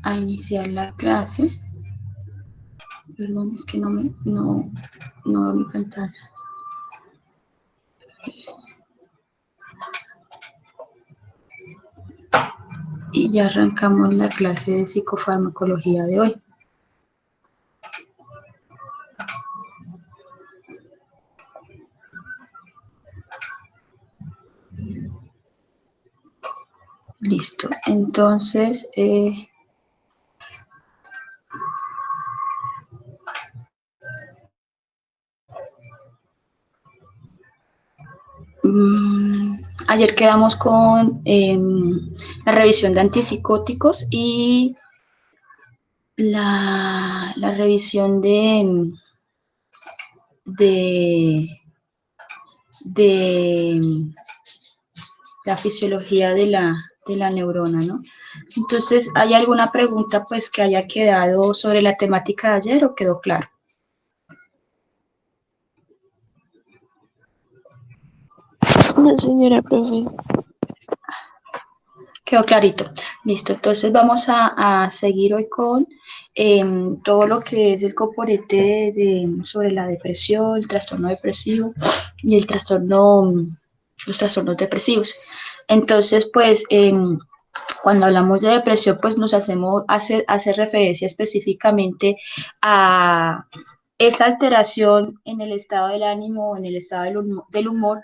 a iniciar la clase. Perdón, es que no veo mi pantalla. Y ya arrancamos la clase de psicofarmacología de hoy. Listo, entonces, ayer quedamos con la revisión de antipsicóticos y la revisión de la fisiología de la neurona, ¿no? Entonces, ¿hay alguna pregunta pues que haya quedado sobre la temática de ayer o quedó claro? No, señora profe. Quedó clarito. Listo, entonces vamos a seguir hoy con todo lo que es el componente sobre la depresión, el trastorno depresivo y el trastorno, los trastornos depresivos. Entonces, pues, cuando hablamos de depresión, pues nos hace referencia específicamente a esa alteración en el estado del ánimo, en el estado del humor,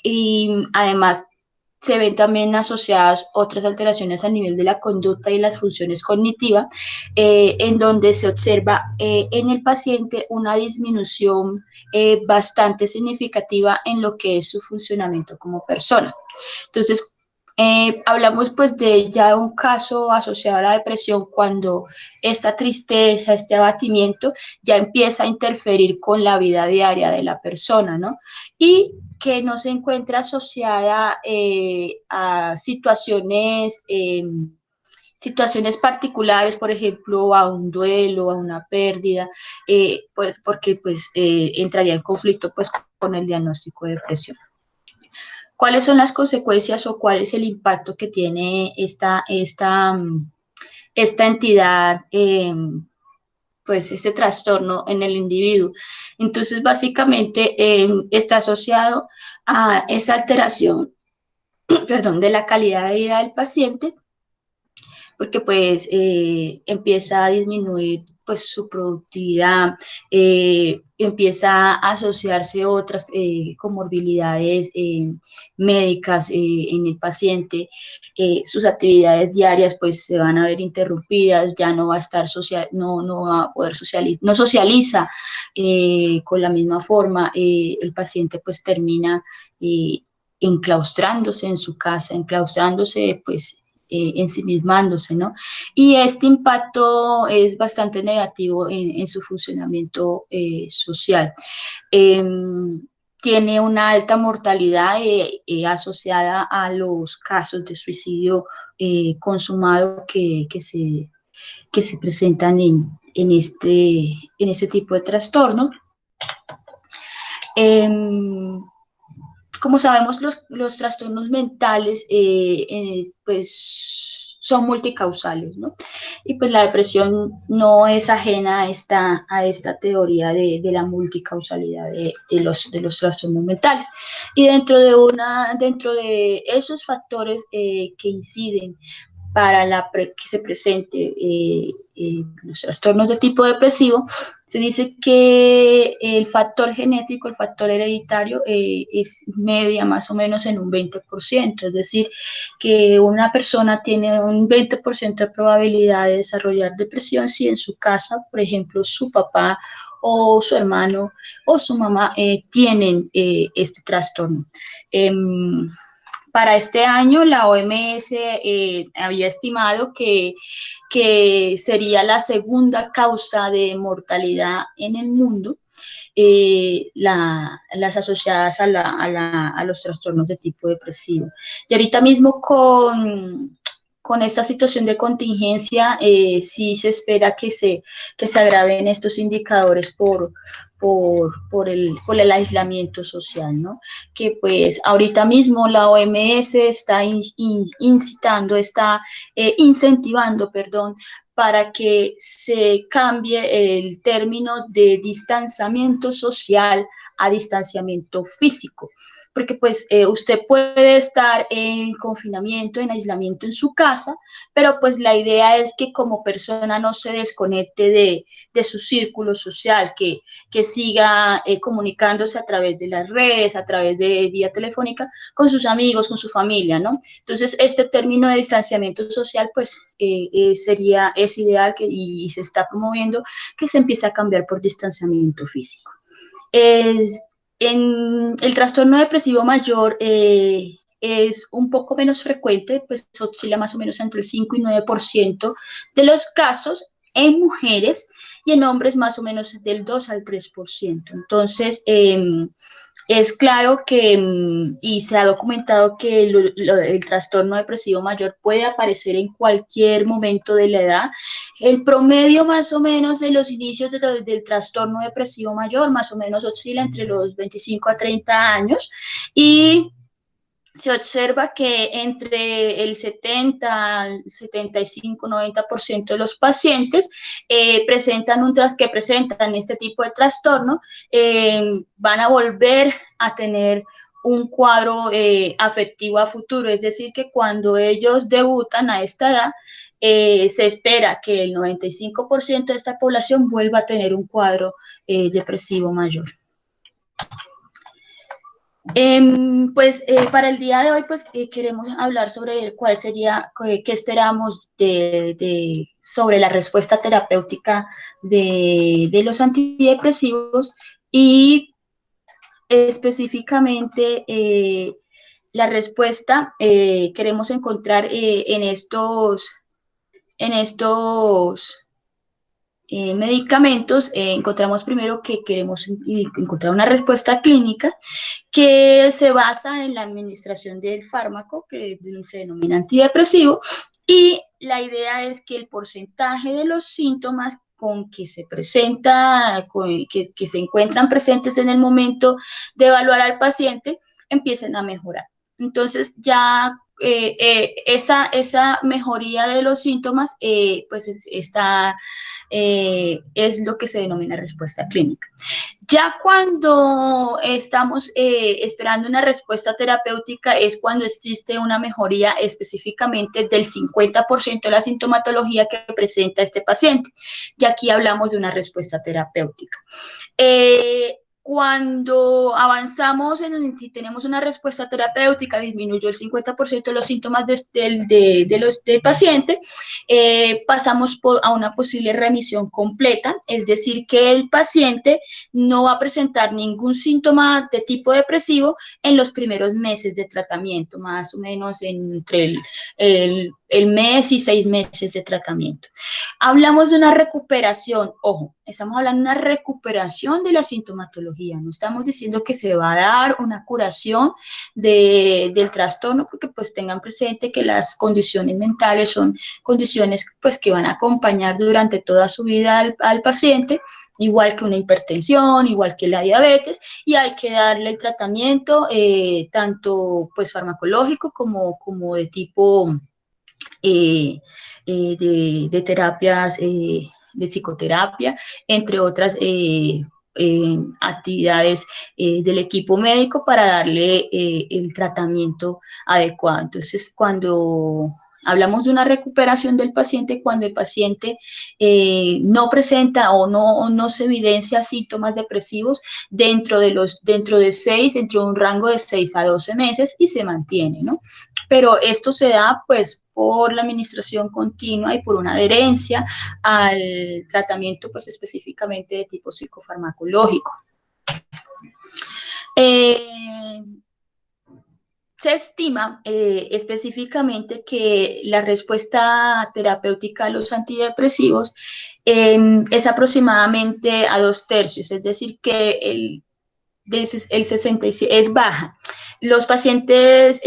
y además se ven también asociadas otras alteraciones a nivel de la conducta y las funciones cognitivas, en donde se observa en el paciente una disminución bastante significativa en lo que es su funcionamiento como persona. Entonces, hablamos pues de ya un caso asociado a la depresión cuando esta tristeza, este abatimiento ya empieza a interferir con la vida diaria de la persona, ¿no? Y que no se encuentra asociada a situaciones particulares, por ejemplo, a un duelo, a una pérdida, pues, porque pues, entraría en conflicto pues, con el diagnóstico de depresión. ¿Cuáles son las consecuencias o cuál es el impacto que tiene esta entidad, pues este trastorno en el individuo? Entonces, básicamente está asociado a esa alteración, perdón, de la calidad de vida del paciente, porque pues empieza a disminuir pues su productividad, empieza a asociarse otras comorbilidades médicas en el paciente, sus actividades diarias pues se van a ver interrumpidas, ya no va a estar no va a poder socializar, no socializa con la misma forma, el paciente pues termina enclaustrándose en su casa, enclaustrándose pues ensimismándose, ¿no? Y este impacto es bastante negativo en su funcionamiento social. Tiene una alta mortalidad asociada a los casos de suicidio consumado que se presentan en este tipo de trastorno. Como sabemos, los trastornos mentales pues son multicausales, ¿no? Y pues la depresión no es ajena a esta teoría de la multicausalidad de los trastornos mentales. Y dentro de esos factores que inciden para que se presente los trastornos de tipo depresivo, se dice que el factor genético, el factor hereditario, es media más o menos en un 20%, es decir, que una persona tiene un 20% de probabilidad de desarrollar depresión si en su casa, por ejemplo, su papá o su hermano o su mamá tienen este trastorno. Para este año la OMS había estimado que sería la segunda causa de mortalidad en el mundo, las asociadas a los trastornos de tipo depresivo. Y ahorita mismo con esta situación de contingencia, sí se espera que se agraven estos indicadores por el aislamiento social, ¿no? Que pues ahorita mismo la OMS está incitando, está incentivando, perdón, para que se cambie el término de distanciamiento social a distanciamiento físico, porque pues usted puede estar en confinamiento, en aislamiento en su casa, pero pues la idea es que como persona no se desconecte de su círculo social, que siga comunicándose a través de las redes, a través de vía telefónica, con sus amigos, con su familia, ¿no? Entonces, este término de distanciamiento social, pues, es ideal y se está promoviendo que se empiece a cambiar por distanciamiento físico. En el trastorno depresivo mayor es un poco menos frecuente, pues oscila más o menos entre el 5 y 9% de los casos en mujeres y en hombres más o menos del 2 al 3%. Entonces, es claro que, y se ha documentado que el trastorno depresivo mayor puede aparecer en cualquier momento de la edad. El promedio más o menos de los inicios del trastorno depresivo mayor más o menos oscila entre los 25 a 30 años y se observa que entre el 70, 75, 90% de los pacientes que presentan este tipo de trastorno van a volver a tener un cuadro afectivo a futuro, es decir, que cuando ellos debutan a esta edad, se espera que el 95% de esta población vuelva a tener un cuadro depresivo mayor. Pues para el día de hoy pues queremos hablar sobre cuál sería, qué esperamos sobre la respuesta terapéutica de los antidepresivos y específicamente la respuesta queremos encontrar en estos medicamentos. Encontramos primero que queremos encontrar una respuesta clínica que se basa en la administración del fármaco, que se denomina antidepresivo, y la idea es que el porcentaje de los síntomas con que se presenta, que se encuentran presentes en el momento de evaluar al paciente, empiecen a mejorar. Entonces ya esa mejoría de los síntomas pues es lo que se denomina respuesta clínica. Ya cuando estamos esperando una respuesta terapéutica es cuando existe una mejoría específicamente del 50% de la sintomatología que presenta este paciente. Y aquí hablamos de una respuesta terapéutica. Cuando avanzamos si tenemos una respuesta terapéutica, disminuyó el 50% de los síntomas del paciente, pasamos a una posible remisión completa, es decir, que el paciente no va a presentar ningún síntoma de tipo depresivo en los primeros meses de tratamiento, más o menos entre el mes y 6 meses de tratamiento. Hablamos de una recuperación, ojo, estamos hablando de una recuperación de la sintomatología, no estamos diciendo que se va a dar una curación del trastorno, porque pues tengan presente que las condiciones mentales son condiciones pues que van a acompañar durante toda su vida al paciente, igual que una hipertensión, igual que la diabetes, y hay que darle el tratamiento tanto pues farmacológico como de tipo de terapias, de psicoterapia, entre otras actividades del equipo médico para darle el tratamiento adecuado. Entonces, cuando hablamos de una recuperación del paciente, cuando el paciente no presenta o no se evidencia síntomas depresivos dentro de un rango de 6 a 12 meses y se mantiene, ¿no? Pero esto se da pues por la administración continua y por una adherencia al tratamiento pues específicamente de tipo psicofarmacológico. Se estima específicamente que la respuesta terapéutica a los antidepresivos es aproximadamente a 2/3, es decir, que el 66 es baja. Los pacientes,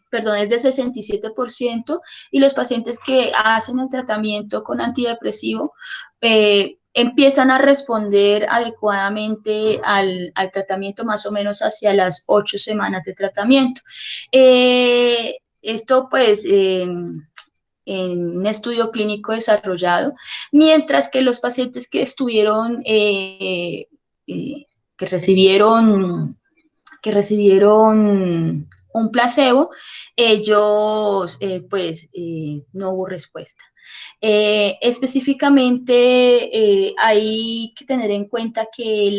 perdón, es de 67%, y los pacientes que hacen el tratamiento con antidepresivo empiezan a responder adecuadamente al tratamiento más o menos hacia las 8 semanas de tratamiento. Esto pues en un estudio clínico desarrollado, mientras que los pacientes que estuvieron, que recibieron un placebo, ellos pues no hubo respuesta. Específicamente hay que tener en cuenta que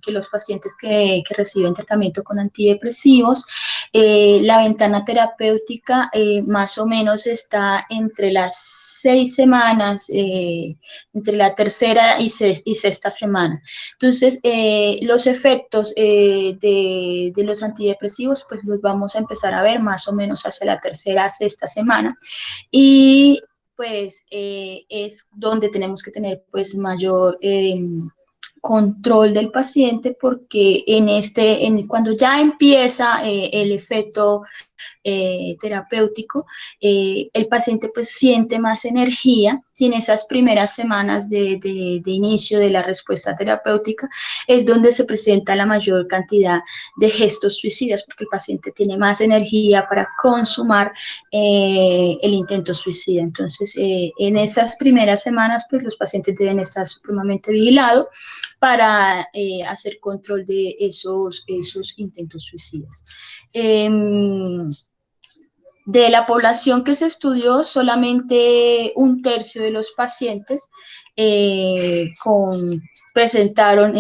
los pacientes que reciben tratamiento con antidepresivos, la ventana terapéutica más o menos está entre las 6 semanas, entre la tercera y sexta semana. Entonces, los efectos de los antidepresivos, pues los vamos a empezar a ver más o menos hacia la tercera, sexta semana, y pues es donde tenemos que tener pues mayor control del paciente, porque cuando ya empieza el efecto terapéutico, el paciente pues siente más energía. Si en esas primeras semanas de inicio de la respuesta terapéutica es donde se presenta la mayor cantidad de gestos suicidas, porque el paciente tiene más energía para consumar el intento suicida. Entonces, en esas primeras semanas, pues los pacientes deben estar supremamente vigilados para hacer control de esos intentos suicidas. De la población que se estudió, solamente un tercio de los pacientes presentaron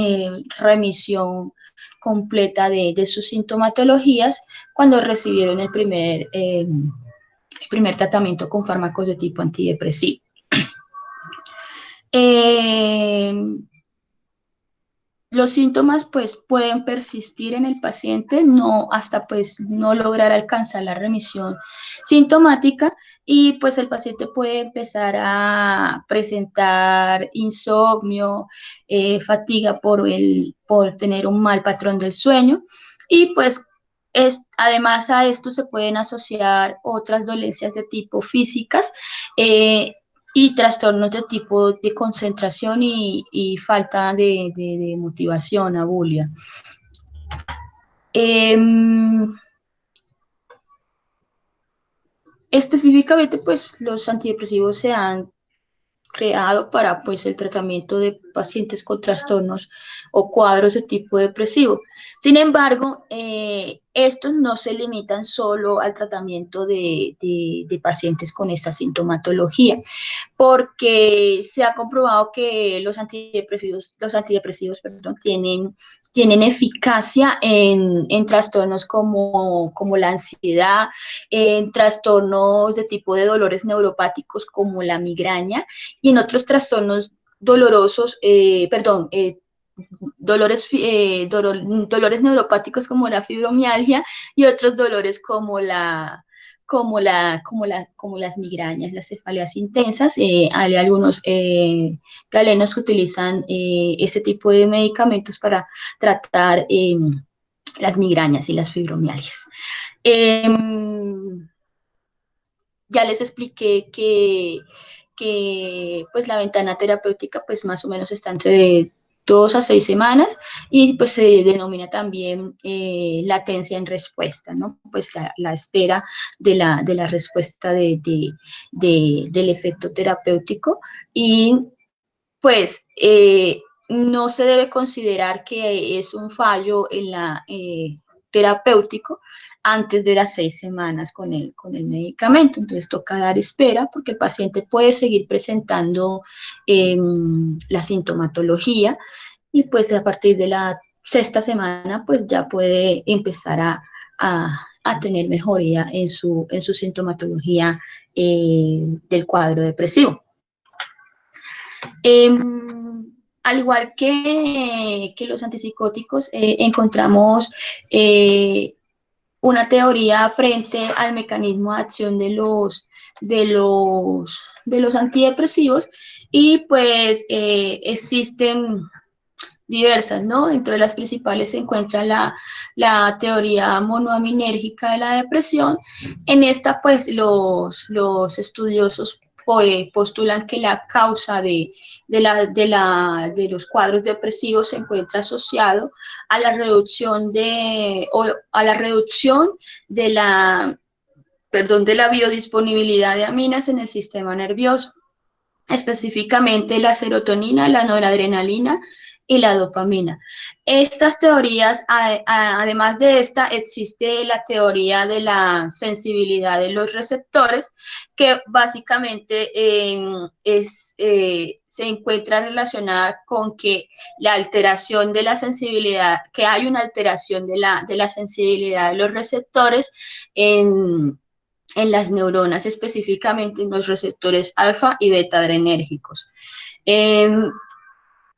remisión completa de sus sintomatologías cuando recibieron el primer tratamiento con fármacos de tipo antidepresivo. Los síntomas pues pueden persistir en el paciente hasta pues no lograr alcanzar la remisión sintomática, y pues el paciente puede empezar a presentar insomnio, fatiga por tener un mal patrón del sueño, y pues además a esto se pueden asociar otras dolencias de tipo físicas, y trastornos de tipo de concentración y falta de motivación, abulia. Específicamente, pues los antidepresivos se han creado para pues el tratamiento de pacientes con trastornos o cuadros de tipo depresivo. Sin embargo, estos no se limitan solo al tratamiento de pacientes con esta sintomatología, porque se ha comprobado que los antidepresivos tienen eficacia en trastornos como la ansiedad, en trastornos de tipo de dolores neuropáticos como la migraña, y en otros trastornos dolorosos, dolores neuropáticos como la fibromialgia, y otros dolores como las migrañas, las cefaleas intensas. Hay algunos galenos que utilizan este tipo de medicamentos para tratar las migrañas y las fibromialgias. Ya les expliqué que pues la ventana terapéutica pues más o menos está entre 2 a 6 semanas, y pues se denomina también latencia en respuesta, ¿no? Pues la espera de la respuesta del efecto terapéutico, y pues no se debe considerar que es un fallo en la terapéutico antes de las 6 semanas con el medicamento. Entonces toca dar espera, porque el paciente puede seguir presentando la sintomatología, y pues a partir de la sexta semana pues ya puede empezar a tener mejoría en su sintomatología del cuadro depresivo. Al igual que los antipsicóticos, encontramos una teoría frente al mecanismo de acción de los antidepresivos, y pues existen diversas, ¿no? Entre las principales se encuentra la teoría monoaminérgica de la depresión. En esta, pues, los estudiosos postulan que la causa de los cuadros depresivos se encuentra asociado a la reducción de la, de la biodisponibilidad de aminas en el sistema nervioso, específicamente la serotonina, la noradrenalina y la dopamina. Estas teorías, además de esta, existe la teoría de la sensibilidad de los receptores, que básicamente se encuentra relacionada con que la alteración de la sensibilidad, que hay una alteración de la sensibilidad de los receptores en las neuronas, específicamente en los receptores alfa y beta adrenérgicos.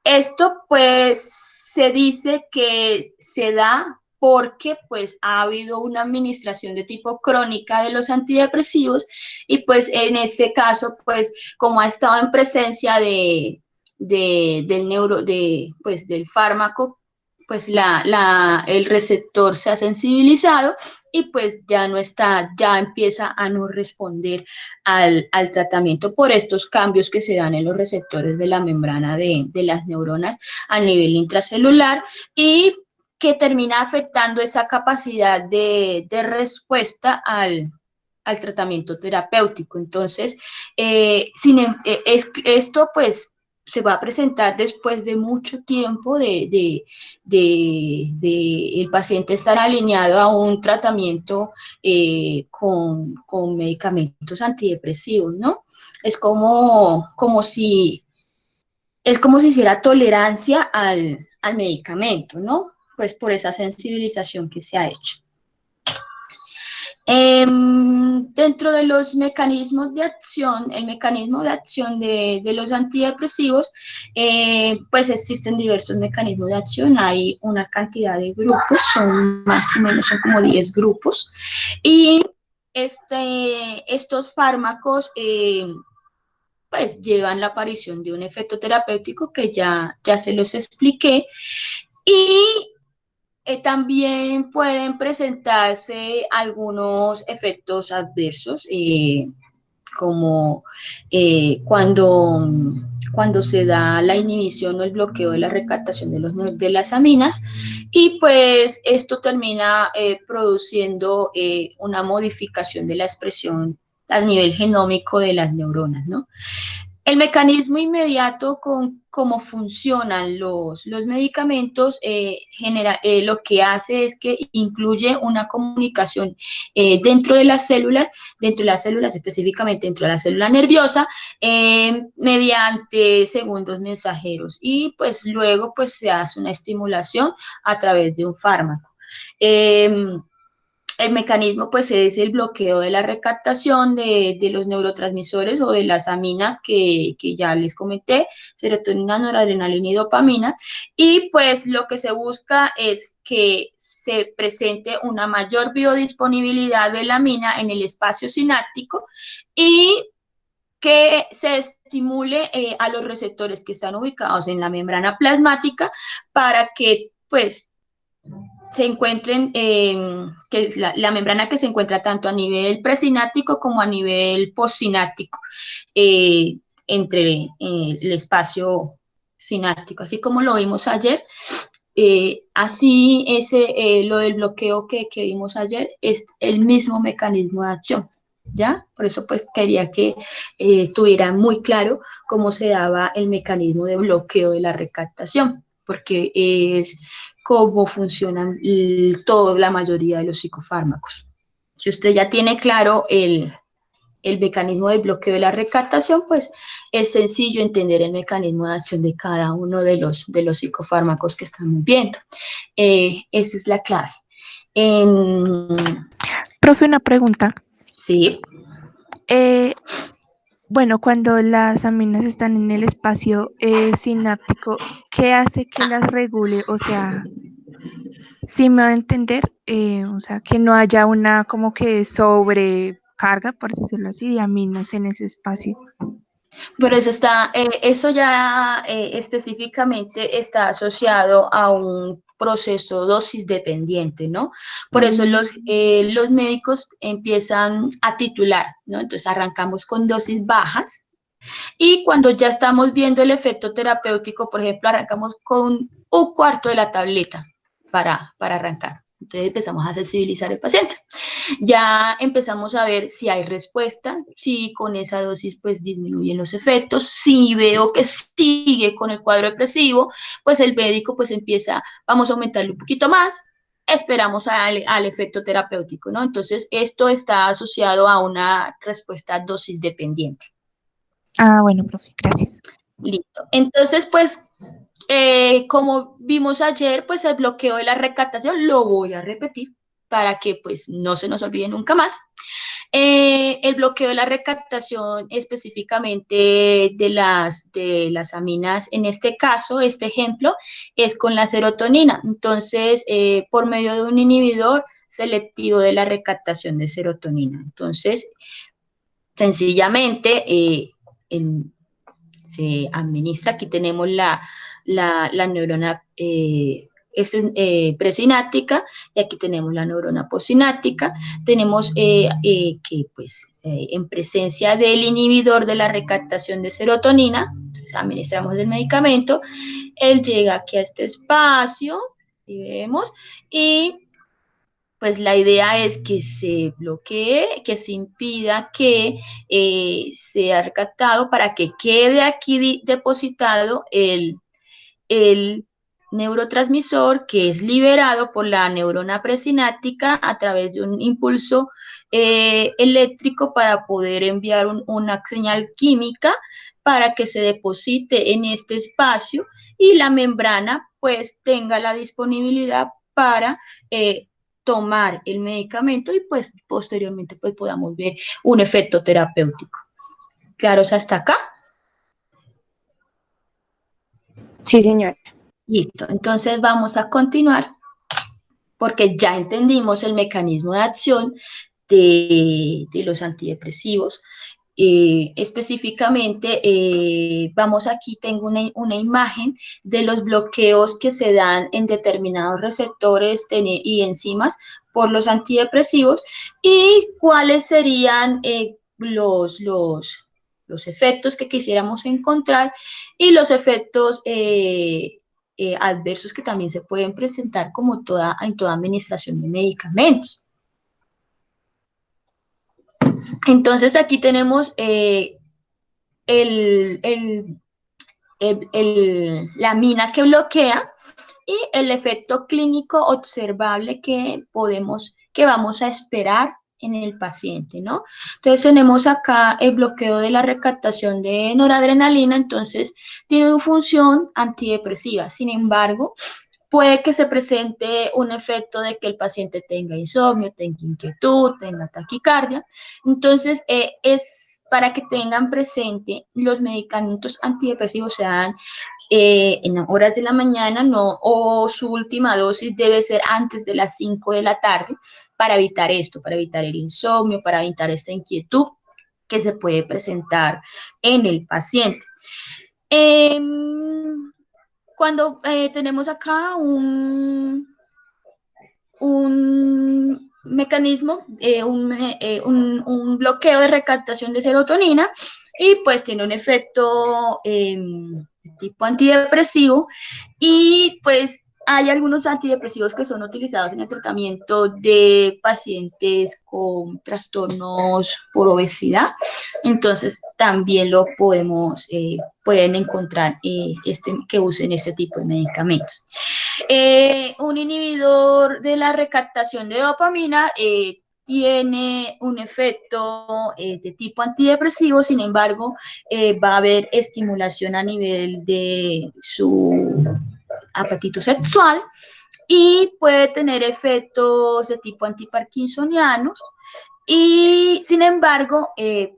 Esto pues se dice que se da porque pues ha habido una administración de tipo crónica de los antidepresivos y pues en este caso pues como ha estado en presencia del fármaco, pues el receptor se ha sensibilizado y pues ya no está, ya empieza a no responder al tratamiento por estos cambios que se dan en los receptores de la membrana de las neuronas a nivel intracelular y que termina afectando esa capacidad de respuesta al tratamiento terapéutico. Entonces, esto pues se va a presentar después de mucho tiempo de el paciente estar alineado a un tratamiento con medicamentos antidepresivos, ¿no? Es es como si hiciera tolerancia al medicamento, ¿no? Pues por esa sensibilización que se ha hecho. Dentro de los mecanismos de acción, el mecanismo de acción de los antidepresivos, pues existen diversos mecanismos de acción, hay una cantidad de grupos, son más o menos, son como 10 grupos, y estos fármacos pues llevan la aparición de un efecto terapéutico que ya se los expliqué, y también pueden presentarse algunos efectos adversos, como cuando se da la inhibición o el bloqueo de la recaptación de las aminas, y pues esto termina produciendo una modificación de la expresión a nivel genómico de las neuronas, ¿no? El mecanismo inmediato con cómo funcionan los medicamentos lo que hace es que incluye una comunicación dentro de las células específicamente dentro de la célula nerviosa, mediante segundos mensajeros y pues luego pues se hace una estimulación a través de un fármaco. El mecanismo pues es el bloqueo de la recaptación de los neurotransmisores o de las aminas que ya les comenté, serotonina, noradrenalina y dopamina, y pues lo que se busca es que se presente una mayor biodisponibilidad de la amina en el espacio sináptico y que se estimule a los receptores que están ubicados en la membrana plasmática para que pues se encuentren, que es la membrana que se encuentra tanto a nivel presináptico como a nivel postsináptico, entre el espacio sináptico, así como lo vimos ayer. Así lo del bloqueo que vimos ayer es el mismo mecanismo de acción, ¿ya? Por eso pues quería que tuviera muy claro cómo se daba el mecanismo de bloqueo de la recaptación, porque es cómo funcionan la mayoría de los psicofármacos. Si usted ya tiene claro el mecanismo de bloqueo de la recaptación, pues es sencillo entender el mecanismo de acción de cada uno de los psicofármacos que estamos viendo. Esa es la clave. Profe, una pregunta. Sí. Bueno, cuando las aminas están en el espacio sináptico, ¿qué hace que las regule? O sea, sí me va a entender, o sea, que no haya una como que sobrecarga, por decirlo así, de aminas en ese espacio. Pero eso ya específicamente está asociado a un proceso dosis dependiente, ¿no? Por eso los médicos empiezan a titular, ¿no? Entonces arrancamos con dosis bajas y cuando ya estamos viendo el efecto terapéutico, por ejemplo, arrancamos con un cuarto de la tableta para arrancar. Entonces empezamos a sensibilizar al paciente. Ya empezamos a ver si hay respuesta, si con esa dosis pues disminuyen los efectos, si veo que sigue con el cuadro depresivo, pues el médico pues empieza, vamos a aumentarle un poquito más, esperamos al efecto terapéutico, ¿no? Entonces esto está asociado a una respuesta dosis dependiente. Ah, bueno, profe, gracias. Listo. Entonces, pues, como vimos ayer, pues el bloqueo de la recaptación lo voy a repetir para que pues no se nos olvide nunca más. El bloqueo de la recaptación específicamente de las aminas, en este caso, este ejemplo, es con la serotonina. Entonces, por medio de un inhibidor selectivo de la recaptación de serotonina. Entonces, sencillamente, se administra, aquí tenemos la neurona presináptica y aquí tenemos la neurona postsináptica. Tenemos que pues en presencia del inhibidor de la recaptación de serotonina, entonces administramos el medicamento, él llega aquí a este espacio, y vemos, y pues la idea es que se bloquee, que se impida que sea recaptado para que quede aquí depositado el neurotransmisor que es liberado por la neurona presináptica a través de un impulso eléctrico para poder enviar una señal química para que se deposite en este espacio y la membrana pues tenga la disponibilidad para tomar el medicamento y pues posteriormente pues podamos ver un efecto terapéutico. ¿Claros hasta acá? Sí, señor. Listo, entonces vamos a continuar porque ya entendimos el mecanismo de acción de los antidepresivos. Específicamente, vamos aquí, tengo una imagen de los bloqueos que se dan en determinados receptores y enzimas por los antidepresivos y cuáles serían los efectos que quisiéramos encontrar y los efectos adversos que también se pueden presentar como en toda administración de medicamentos. Entonces aquí tenemos el, el, la mina que bloquea y el efecto clínico observable que vamos a esperar en el paciente, ¿no? Entonces tenemos acá el bloqueo de la recaptación de noradrenalina, entonces tiene una función antidepresiva. Sin embargo, puede que se presente un efecto de que el paciente tenga insomnio, tenga inquietud, tenga taquicardia. Entonces, es para que tengan presente los medicamentos antidepresivos se dan en horas de la mañana, no, o su última dosis debe ser antes de las 5 de la tarde para evitar esto, para evitar el insomnio, para evitar esta inquietud que se puede presentar en el paciente. Cuando tenemos acá un mecanismo, un bloqueo de recaptación de serotonina y pues tiene un efecto de tipo antidepresivo y pues hay algunos antidepresivos que son utilizados en el tratamiento de pacientes con trastornos por obesidad, entonces también lo pueden encontrar que usen este tipo de medicamentos. Un inhibidor de la recaptación de dopamina tiene un efecto de tipo antidepresivo, sin embargo, va a haber estimulación a nivel de su apetito sexual y puede tener efectos de tipo antiparkinsonianos y sin embargo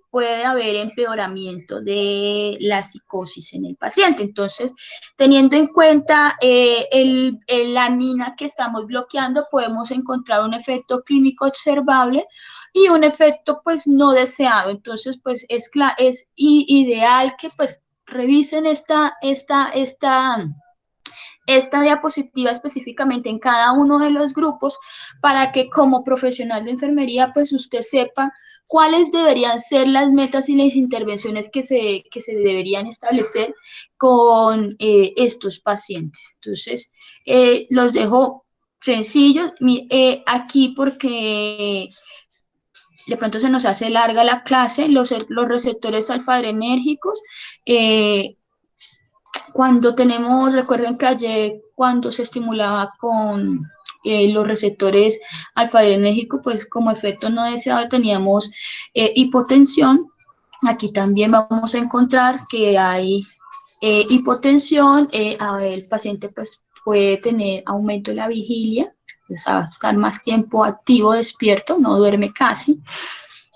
puede haber empeoramiento de la psicosis en el paciente. Entonces, teniendo en cuenta la amina que estamos bloqueando, podemos encontrar un efecto clínico observable y un efecto pues no deseado. Entonces, pues es ideal que pues revisen esta diapositiva específicamente en cada uno de los grupos para que como profesional de enfermería pues usted sepa cuáles deberían ser las metas y las intervenciones que se deberían establecer con estos pacientes. Entonces, los dejo sencillos aquí porque de pronto se nos hace larga la clase, los receptores alfa-adrenérgicos, cuando tenemos, recuerden que ayer cuando se estimulaba con los receptores alfa-adrenérgicos, pues como efecto no deseado teníamos hipotensión. Aquí también vamos a encontrar que hay hipotensión, el paciente pues puede tener aumento de la vigilia, o sea, estar más tiempo activo, despierto, no duerme casi.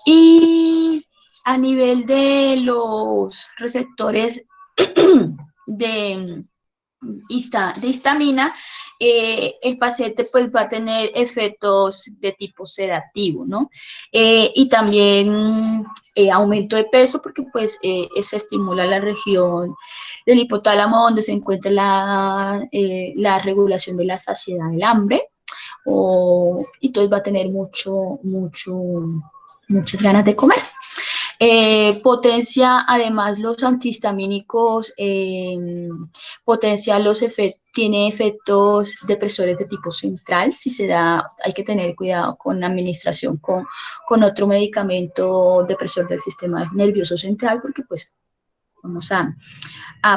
Y a nivel de los receptores de, de histamina, el paciente pues va a tener efectos de tipo sedativo, ¿no? Y también aumento de peso porque pues se estimula la región del hipotálamo donde se encuentra la regulación de la saciedad del hambre, y entonces va a tener muchas ganas de comer. Potencia además los antihistamínicos, tiene efectos depresores de tipo central. Si se da, hay que tener cuidado con la administración con otro medicamento depresor del sistema nervioso central, porque pues vamos a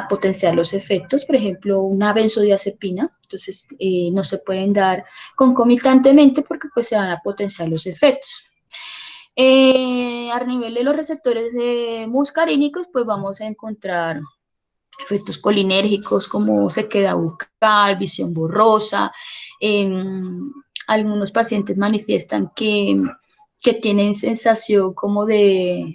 potenciar los efectos. Por ejemplo, una benzodiazepina, entonces no se pueden dar concomitantemente porque pues se van a potenciar los efectos. A nivel de los receptores muscarínicos, pues vamos a encontrar efectos colinérgicos como sequedad bucal, visión borrosa. Algunos pacientes manifiestan que tienen sensación como de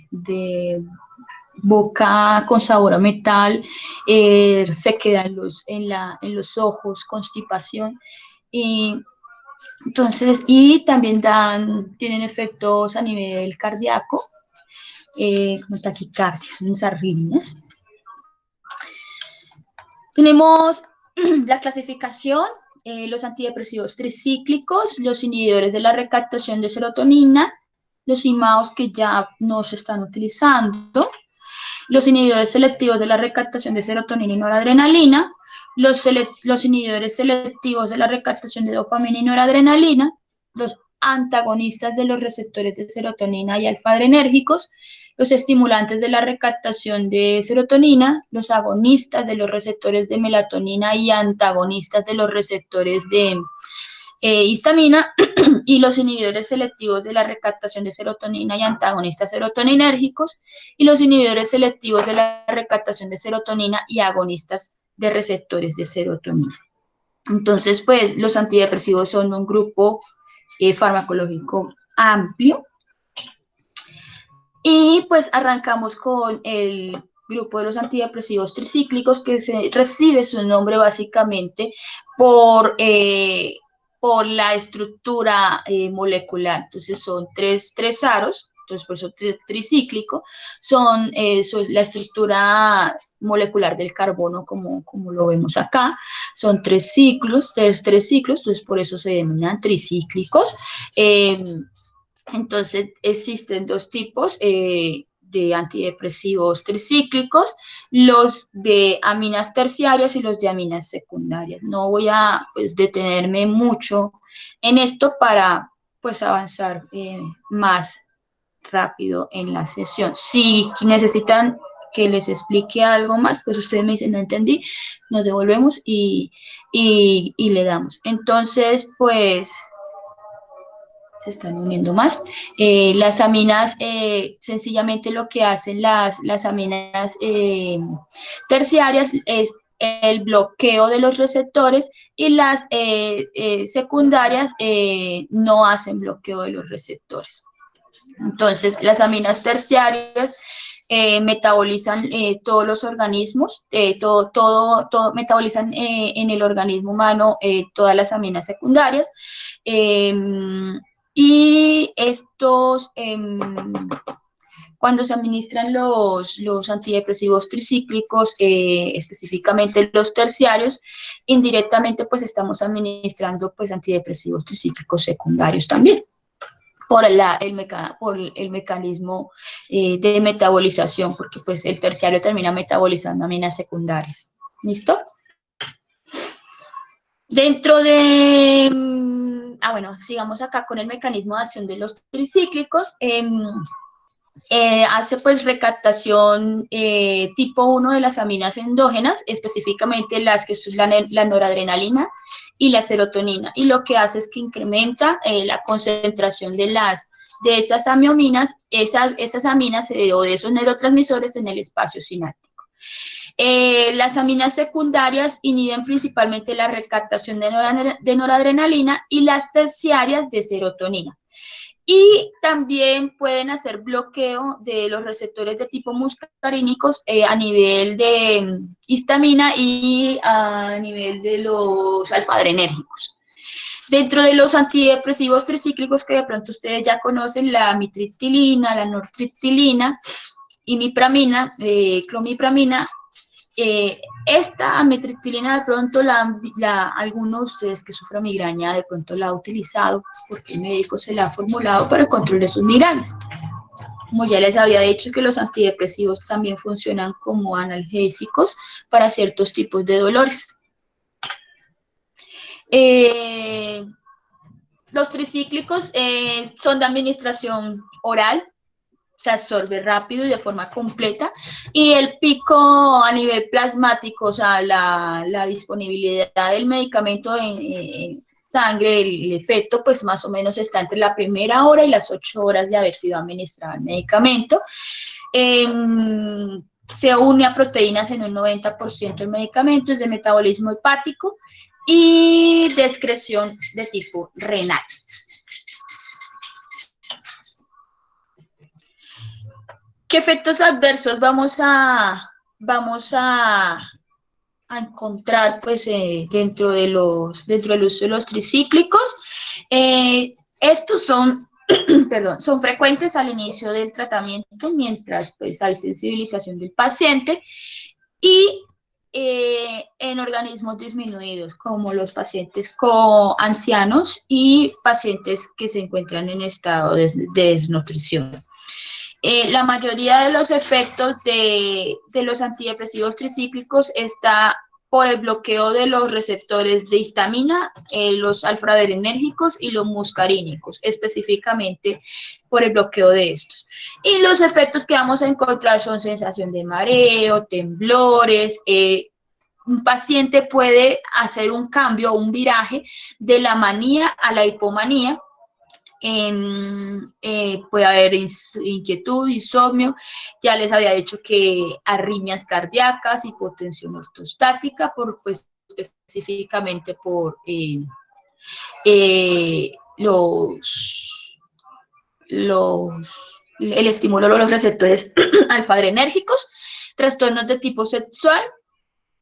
boca con sabor a metal, sequedad en los ojos, constipación. Y entonces, y también tienen efectos a nivel cardíaco, como taquicardia, arritmias. Tenemos la clasificación, los antidepresivos tricíclicos, los inhibidores de la recaptación de serotonina, los IMAOs que ya no se están utilizando, los inhibidores selectivos de la recaptación de serotonina y noradrenalina, los inhibidores selectivos de la recaptación de dopamina y noradrenalina, los antagonistas de los receptores de serotonina y alfa-adrenérgicos, los estimulantes de la recaptación de serotonina, los agonistas de los receptores de melatonina y antagonistas de los receptores de histamina, y los inhibidores selectivos de la recaptación de serotonina y antagonistas serotoninérgicos, y los inhibidores selectivos de la recaptación de serotonina y agonistas de receptores de serotonina. Entonces, pues, los antidepresivos son un grupo farmacológico amplio. Y pues arrancamos con el grupo de los antidepresivos tricíclicos, que recibe su nombre básicamente por la estructura molecular. Entonces son tres aros, entonces por eso tricíclico, son la estructura molecular del carbono como lo vemos acá. Son tres ciclos, entonces por eso se denominan tricíclicos. Entonces, existen dos tipos de antidepresivos tricíclicos, los de aminas terciarias y los de aminas secundarias. No voy a pues, detenerme mucho en esto para pues, avanzar más rápido en la sesión. Si necesitan que les explique algo más, pues ustedes me dicen, no entendí, nos devolvemos y le damos. Entonces, pues se están uniendo más. Las aminas, sencillamente lo que hacen las aminas terciarias es el bloqueo de los receptores, y las secundarias no hacen bloqueo de los receptores. Entonces, las aminas terciarias metabolizan todos los organismos, metabolizan en el organismo humano todas las aminas secundarias. Y estos Cuando se administran los antidepresivos tricíclicos, específicamente los terciarios, indirectamente pues estamos administrando pues antidepresivos tricíclicos secundarios también por el mecanismo de metabolización, porque pues el terciario termina metabolizando aminas secundarias. ¿Listo? Dentro de, bueno, sigamos acá con el mecanismo de acción de los tricíclicos. Hace pues recaptación tipo 1 de las aminas endógenas, específicamente las que son la noradrenalina y la serotonina, y lo que hace es que incrementa la concentración de esas amiominas, esas aminas o de esos neurotransmisores en el espacio sináptico. Las aminas secundarias inhiben principalmente la recaptación de noradrenalina y las terciarias de serotonina. Y también pueden hacer bloqueo de los receptores de tipo muscarínicos a nivel de histamina y a nivel de los alfa-adrenérgicos. Dentro de los antidepresivos tricíclicos que de pronto ustedes ya conocen, la amitriptilina, la nortriptilina, imipramina, clomipramina, esta amitriptilina de pronto alguno de ustedes que sufra migraña de pronto la ha utilizado porque el médico se la ha formulado para el control de sus migrañas. Como ya les había dicho que los antidepresivos también funcionan como analgésicos para ciertos tipos de dolores. Los tricíclicos son de administración oral, se absorbe rápido y de forma completa, y el pico a nivel plasmático, o sea, la disponibilidad del medicamento en sangre, el efecto, pues más o menos está entre la primera hora y las 8 horas de haber sido administrado el medicamento. Se une a proteínas en un 90% del medicamento, es de metabolismo hepático y de excreción de tipo renal. ¿Qué efectos adversos vamos a encontrar pues, dentro del uso de los tricíclicos? Estos son, perdón, son frecuentes al inicio del tratamiento mientras pues, hay sensibilización del paciente y en organismos disminuidos como los pacientes ancianos y pacientes que se encuentran en estado de desnutrición. La mayoría de los efectos de los antidepresivos tricíclicos está por el bloqueo de los receptores de histamina, los alfa-adrenérgicos y los muscarínicos, específicamente por el bloqueo de estos. Y los efectos que vamos a encontrar son sensación de mareo, temblores, un paciente puede hacer un cambio, un viraje de la manía a la hipomanía. Puede haber inquietud, insomnio, ya les había dicho que arritmias cardíacas, hipotensión ortostática, pues, específicamente por el estímulo de los receptores alfa-adrenérgicos, trastornos de tipo sexual,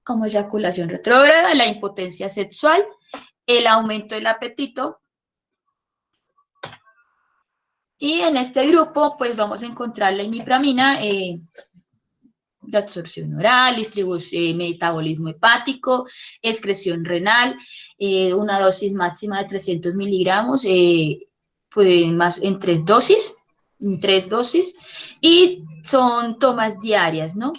como eyaculación retrógrada, la impotencia sexual, el aumento del apetito. Y en este grupo, pues vamos a encontrar la imipramina, de absorción oral, distribución, metabolismo hepático, excreción renal, una dosis máxima de 300 miligramos, pues más en 3 dosis, y son tomas diarias, ¿no?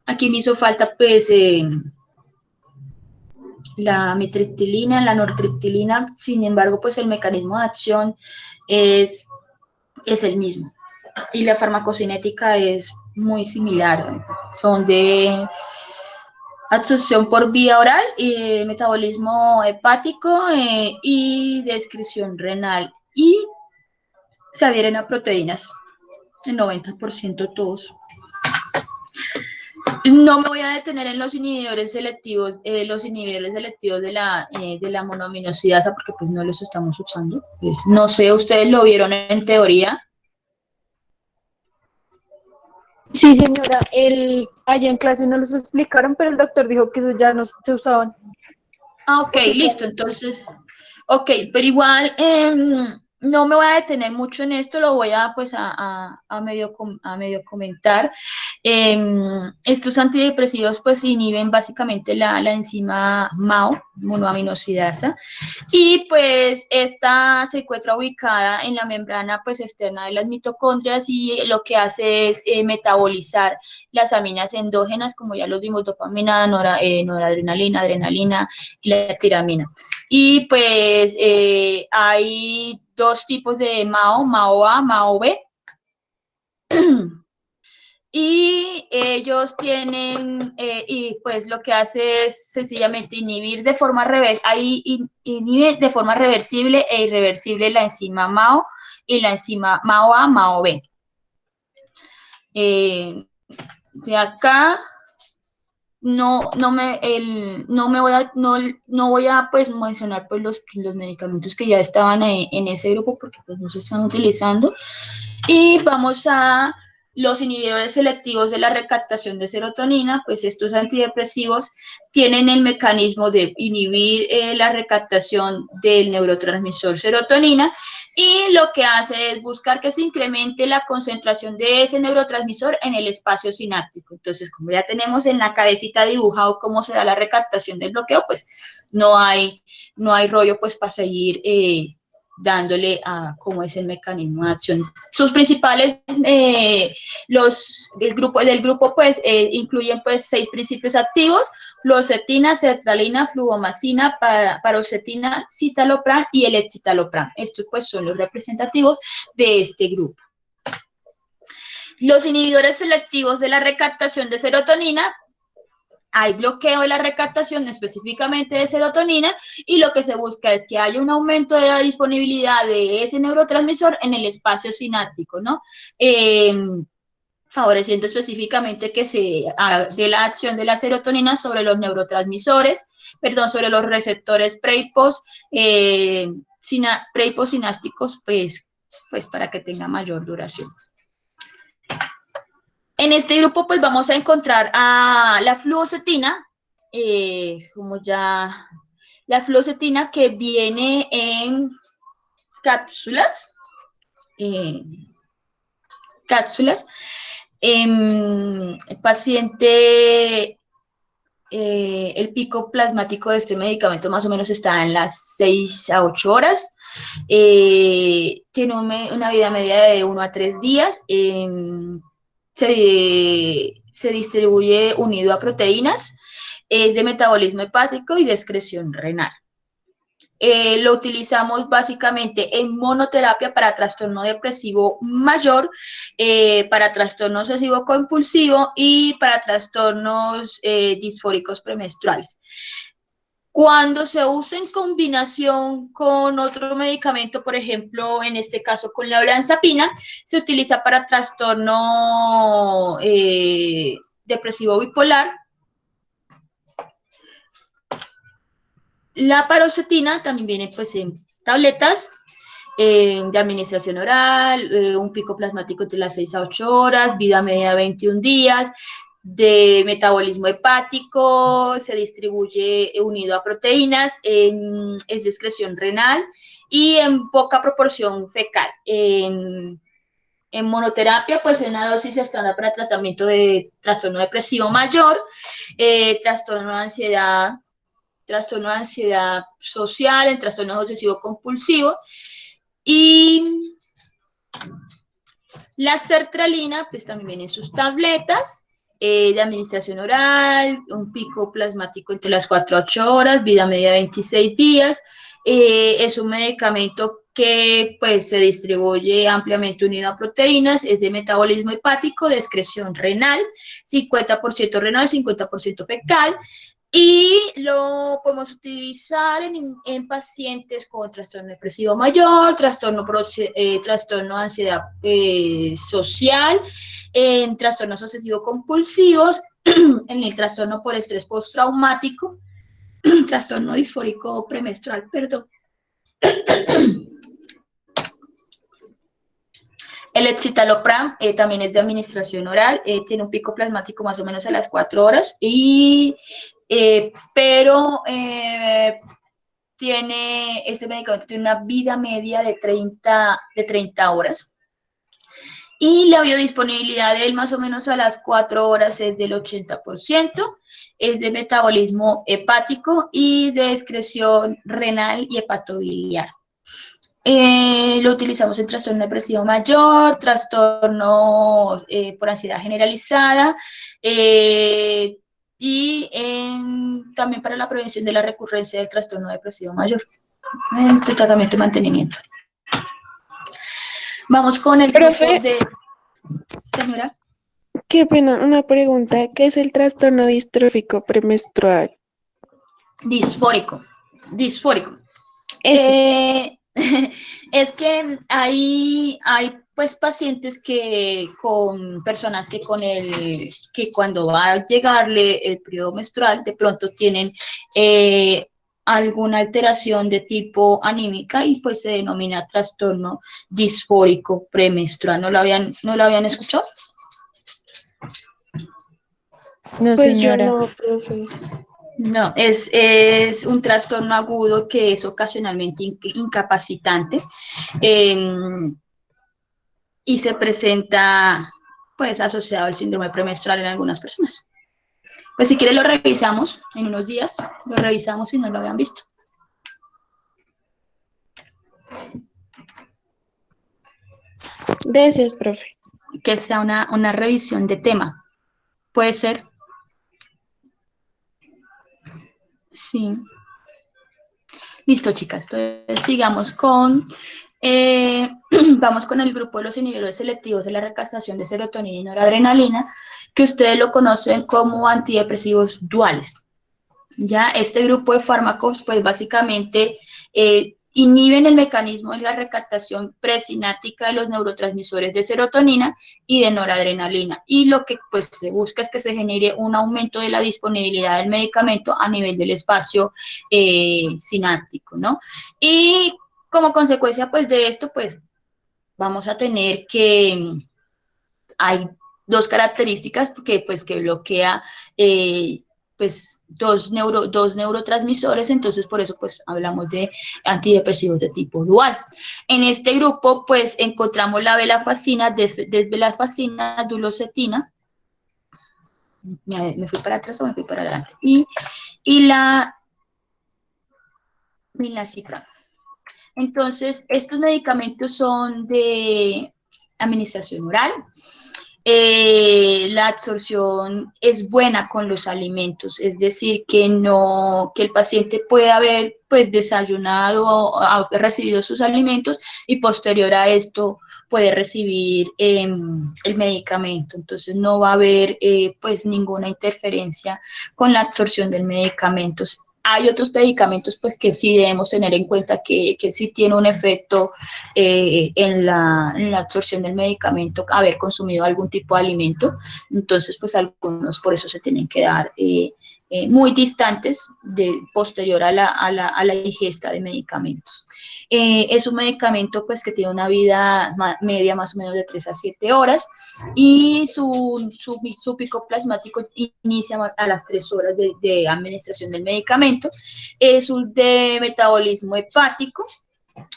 Aquí me hizo falta, pues, la amitriptilina, la nortriptilina, sin embargo, pues el mecanismo de acción es el mismo. Y la farmacocinética es muy similar. Son de absorción por vía oral, metabolismo hepático y de excreción renal. Y se adhieren a proteínas, el 90% todos. No me voy a detener en los inhibidores selectivos de la monoaminosidasa porque pues no los estamos usando. Pues, no sé, ¿ustedes lo vieron en teoría? Sí, señora, allá en clase no los explicaron, pero el doctor dijo que eso ya no se usaban. Ah, ok, listo, entonces Ok, pero igual no me voy a detener mucho en esto, lo voy a pues a medio comentar. Estos antidepresivos pues inhiben básicamente la enzima MAO, monoaminosidasa, y pues esta se encuentra ubicada en la membrana pues externa de las mitocondrias y lo que hace es metabolizar las aminas endógenas, como ya los vimos, dopamina, noradrenalina, adrenalina y la tiramina. Y pues hay dos tipos de MAO, MAO A, MAO B. Y ellos tienen, y pues lo que hace es sencillamente inhibir de forma inhibe de forma reversible e irreversible la enzima MAO y la enzima MAO A, MAO B. De acá no voy a pues mencionar pues los medicamentos que ya estaban en ese grupo porque pues no se están utilizando. Y vamos a los inhibidores selectivos de la recaptación de serotonina, pues estos antidepresivos tienen el mecanismo de inhibir la recaptación del neurotransmisor serotonina y lo que hace es buscar que se incremente la concentración de ese neurotransmisor en el espacio sináptico. Entonces, como ya tenemos en la cabecita dibujado cómo se da la recaptación del bloqueo, pues no hay rollo pues para seguir dándole a cómo es el mecanismo de acción. Sus principales, del grupo pues incluyen pues 6 principios activos: fluoxetina, sertralina, flubomacina, paroxetina, citalopram y el escitalopram. Estos pues son los representativos de este grupo. Los inhibidores selectivos de la recaptación de serotonina, hay bloqueo de la recaptación específicamente de serotonina y lo que se busca es que haya un aumento de la disponibilidad de ese neurotransmisor en el espacio sináptico, ¿no? Favoreciendo específicamente que se dé la acción de la serotonina sobre los neurotransmisores, sobre los receptores pre y possinásticos, pues para que tenga mayor duración. En este grupo, pues vamos a encontrar a la fluoxetina, la fluoxetina que viene en cápsulas, el paciente, el pico plasmático de este medicamento más o menos está en las 6 a 8 horas, tiene una vida media de 1 a 3 días, se distribuye unido a proteínas, es de metabolismo hepático y de excreción renal. Lo utilizamos básicamente en monoterapia para trastorno depresivo mayor, para trastorno obsesivo compulsivo y para trastornos disfóricos premenstruales. Cuando se usa en combinación con otro medicamento, por ejemplo, en este caso con la olanzapina, se utiliza para trastorno depresivo bipolar. La paroxetina también viene pues en tabletas de administración oral, un pico plasmático entre las 6 a 8 horas, vida media 21 días, de metabolismo hepático, se distribuye unido a proteínas, es de excreción renal y en poca proporción fecal. En monoterapia, pues en una dosis estándar para tratamiento de trastorno depresivo mayor, trastorno de ansiedad social, en trastorno obsesivo compulsivo. Y la sertralina, pues también viene en sus tabletas de administración oral, un pico plasmático entre las 4 a 8 horas, vida media 26 días. Es un medicamento que pues se distribuye ampliamente unido a proteínas, es de metabolismo hepático, de excreción renal, 50% renal, 50% fecal. Y lo podemos utilizar en pacientes con trastorno depresivo mayor, trastorno de ansiedad social, en trastornos obsesivo-compulsivos, en el trastorno por estrés postraumático, trastorno disfórico premenstrual, perdón. El escitalopram también es de administración oral, tiene un pico plasmático más o menos a las 4 horas, pero este medicamento tiene una vida media de 30 horas. Y la biodisponibilidad de él más o menos a las 4 horas es del 80%, es de metabolismo hepático y de excreción renal y hepatobiliar. Lo utilizamos en trastorno depresivo mayor, trastorno por ansiedad generalizada y también para la prevención de la recurrencia del trastorno depresivo mayor, en tratamiento y mantenimiento. Vamos con el grupo Profe, de... Señora. qué pena, una pregunta. ¿Qué es el trastorno distrófico premenstrual? Disfórico. Ese. Es que hay pues pacientes con personas que cuando va a llegarle el periodo menstrual de pronto tienen alguna alteración de tipo anímica y pues se denomina trastorno disfórico premenstrual. ¿No lo habían escuchado? No, Pues yo señora. no, profe. No, es un trastorno agudo que es ocasionalmente incapacitante y se presenta pues asociado al síndrome premenstrual en algunas personas. Pues si quiere lo revisamos en unos días, lo revisamos si no lo habían visto. Gracias, profe. Que sea una revisión de tema, puede ser. Sí. Listo, chicas, entonces sigamos vamos con el grupo de los inhibidores selectivos de la recaptación de serotonina y noradrenalina, que ustedes lo conocen como antidepresivos duales. Ya este grupo de fármacos, pues básicamente inhiben el mecanismo de la recaptación presináptica de los neurotransmisores de serotonina y de noradrenalina. Y lo que pues se busca es que se genere un aumento de la disponibilidad del medicamento a nivel del espacio sináptico, ¿no? Y como consecuencia pues de esto, pues vamos a tener que hay dos características que bloquea pues dos neurotransmisores, entonces por eso pues hablamos de antidepresivos de tipo dual. En este grupo pues encontramos la venlafaxina, desvenlafaxina, duloxetina, me fui para atrás o me fui para adelante, y la milnacipran. Entonces estos medicamentos son de administración oral. La absorción es buena con los alimentos, es decir, que el paciente puede haber pues desayunado o recibido sus alimentos y posterior a esto puede recibir el medicamento, entonces no va a haber pues ninguna interferencia con la absorción del medicamento. Hay otros medicamentos pues que sí debemos tener en cuenta que sí tiene un efecto en la absorción del medicamento, haber consumido algún tipo de alimento, entonces pues algunos por eso se tienen que dar muy distantes posterior a la ingesta de medicamentos. Es un medicamento pues que tiene una vida media más o menos de 3 a 7 horas y su pico plasmático inicia a las 3 horas de administración del medicamento. Es un de metabolismo hepático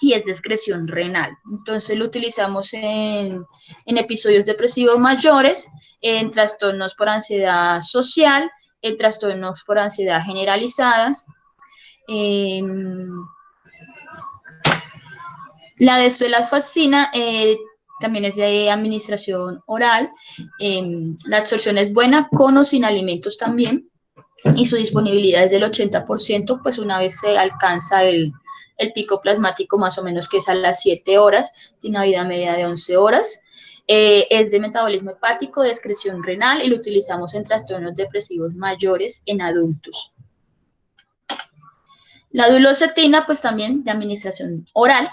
y es de excreción renal. Entonces lo utilizamos en episodios depresivos mayores, en trastornos por ansiedad social, en trastornos por ansiedad generalizadas. La desvenlafaxina también es de administración oral. La absorción es buena con o sin alimentos también y su disponibilidad es del 80%, pues una vez se alcanza el pico plasmático más o menos que es a las 7 horas, tiene una vida media de 11 horas. Es de metabolismo hepático, de excreción renal y lo utilizamos en trastornos depresivos mayores en adultos. La duloxetina, pues también de administración oral,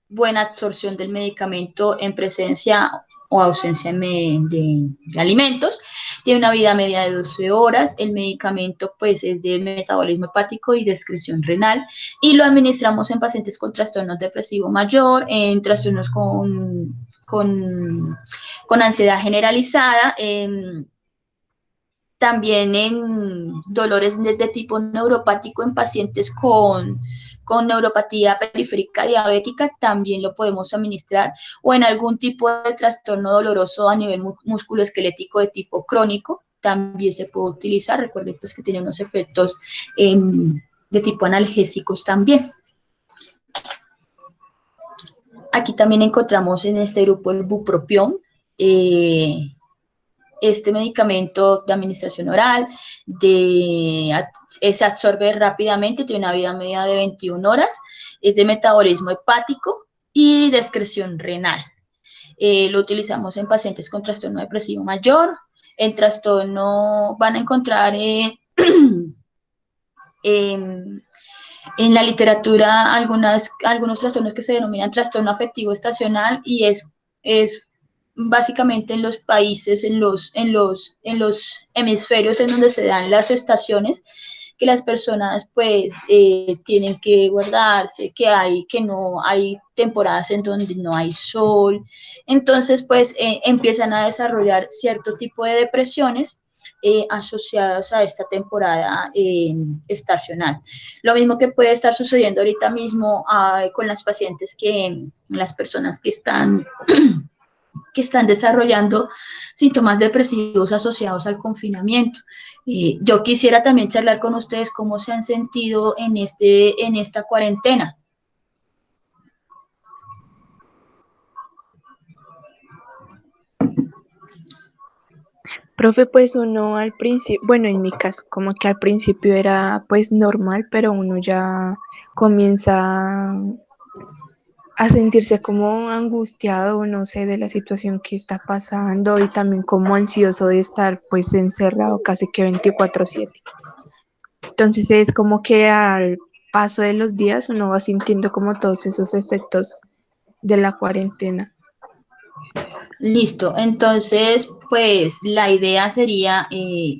buena absorción del medicamento en presencia o ausencia de alimentos, tiene una vida media de 12 horas, el medicamento pues es de metabolismo hepático y de excreción renal y lo administramos en pacientes con trastornos depresivo mayor, en trastornos con ansiedad generalizada, También en dolores de tipo neuropático en pacientes con neuropatía periférica diabética también lo podemos administrar, o en algún tipo de trastorno doloroso a nivel musculoesquelético de tipo crónico también se puede utilizar. Recuerden pues que tiene unos efectos de tipo analgésicos también. Aquí también encontramos en este grupo el bupropión. Este medicamento de administración oral se absorbe rápidamente, tiene una vida media de 21 horas, es de metabolismo hepático y de excreción renal. Lo utilizamos en pacientes con trastorno depresivo mayor. En trastorno van a encontrar en la literatura algunos trastornos que se denominan trastorno afectivo estacional, y es básicamente en los países, en los hemisferios en donde se dan las estaciones, que las personas pues tienen que guardarse, que no hay temporadas en donde no hay sol, entonces pues empiezan a desarrollar cierto tipo de depresiones asociadas a esta temporada estacional. Lo mismo que puede estar sucediendo ahorita mismo con las pacientes las personas que están desarrollando síntomas depresivos asociados al confinamiento. Yo quisiera también charlar con ustedes cómo se han sentido en esta cuarentena. Profe, pues uno al principio, bueno, en mi caso, como que al principio era pues normal, pero uno ya comienza a sentirse como angustiado, no sé, de la situación que está pasando y también como ansioso de estar pues encerrado casi que 24/7. Entonces es como que al paso de los días uno va sintiendo como todos esos efectos de la cuarentena. Listo, entonces pues la idea sería eh,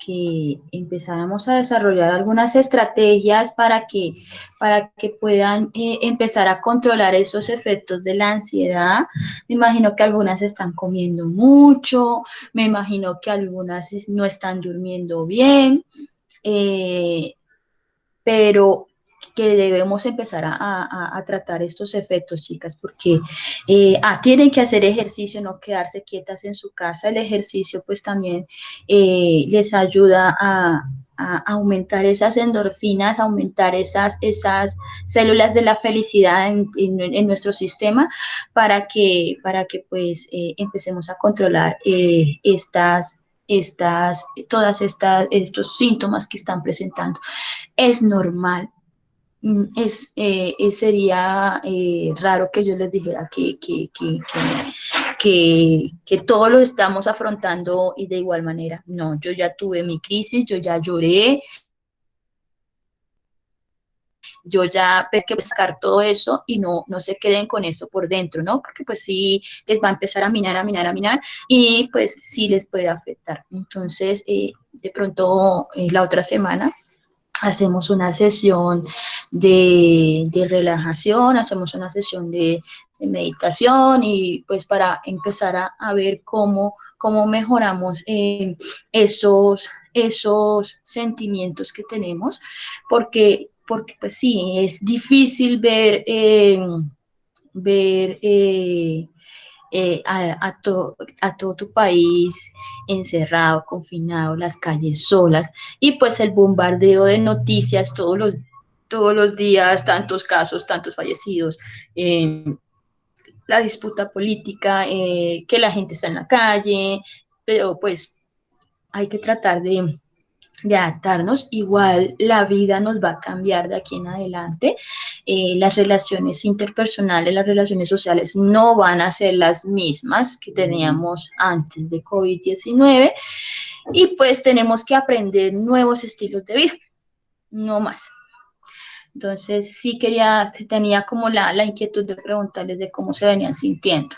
que empezáramos a desarrollar algunas estrategias para que puedan empezar a controlar esos efectos de la ansiedad. Me imagino que algunas están comiendo mucho, me imagino que algunas no están durmiendo bien, eh, pero que debemos empezar a tratar estos efectos, chicas, porque tienen que hacer ejercicio, no quedarse quietas en su casa. El ejercicio pues también les ayuda a aumentar esas endorfinas, a aumentar esas células de la felicidad en nuestro sistema para que pues empecemos a controlar estos síntomas que están presentando. Es normal. Sería raro que yo les dijera que todo lo estamos afrontando y de igual manera. No, yo ya tuve mi crisis, yo ya lloré, yo ya pues que sacar todo eso y no se queden con eso por dentro, ¿no? Porque pues sí les va a empezar a minar, y pues sí les puede afectar. Entonces, de pronto la otra semana hacemos una sesión de relajación, hacemos una sesión de meditación, y pues para empezar a ver cómo mejoramos esos sentimientos que tenemos, porque pues sí, es difícil ver a todo tu país encerrado, confinado, las calles solas, y pues el bombardeo de noticias todos los días, tantos casos, tantos fallecidos, la disputa política, que la gente está en la calle, pero pues hay que tratar de adaptarnos. Igual la vida nos va a cambiar de aquí en adelante. Las relaciones interpersonales, las relaciones sociales no van a ser las mismas que teníamos antes de COVID-19, y pues tenemos que aprender nuevos estilos de vida, no más. Entonces sí tenía como la inquietud de preguntarles de cómo se venían sintiendo.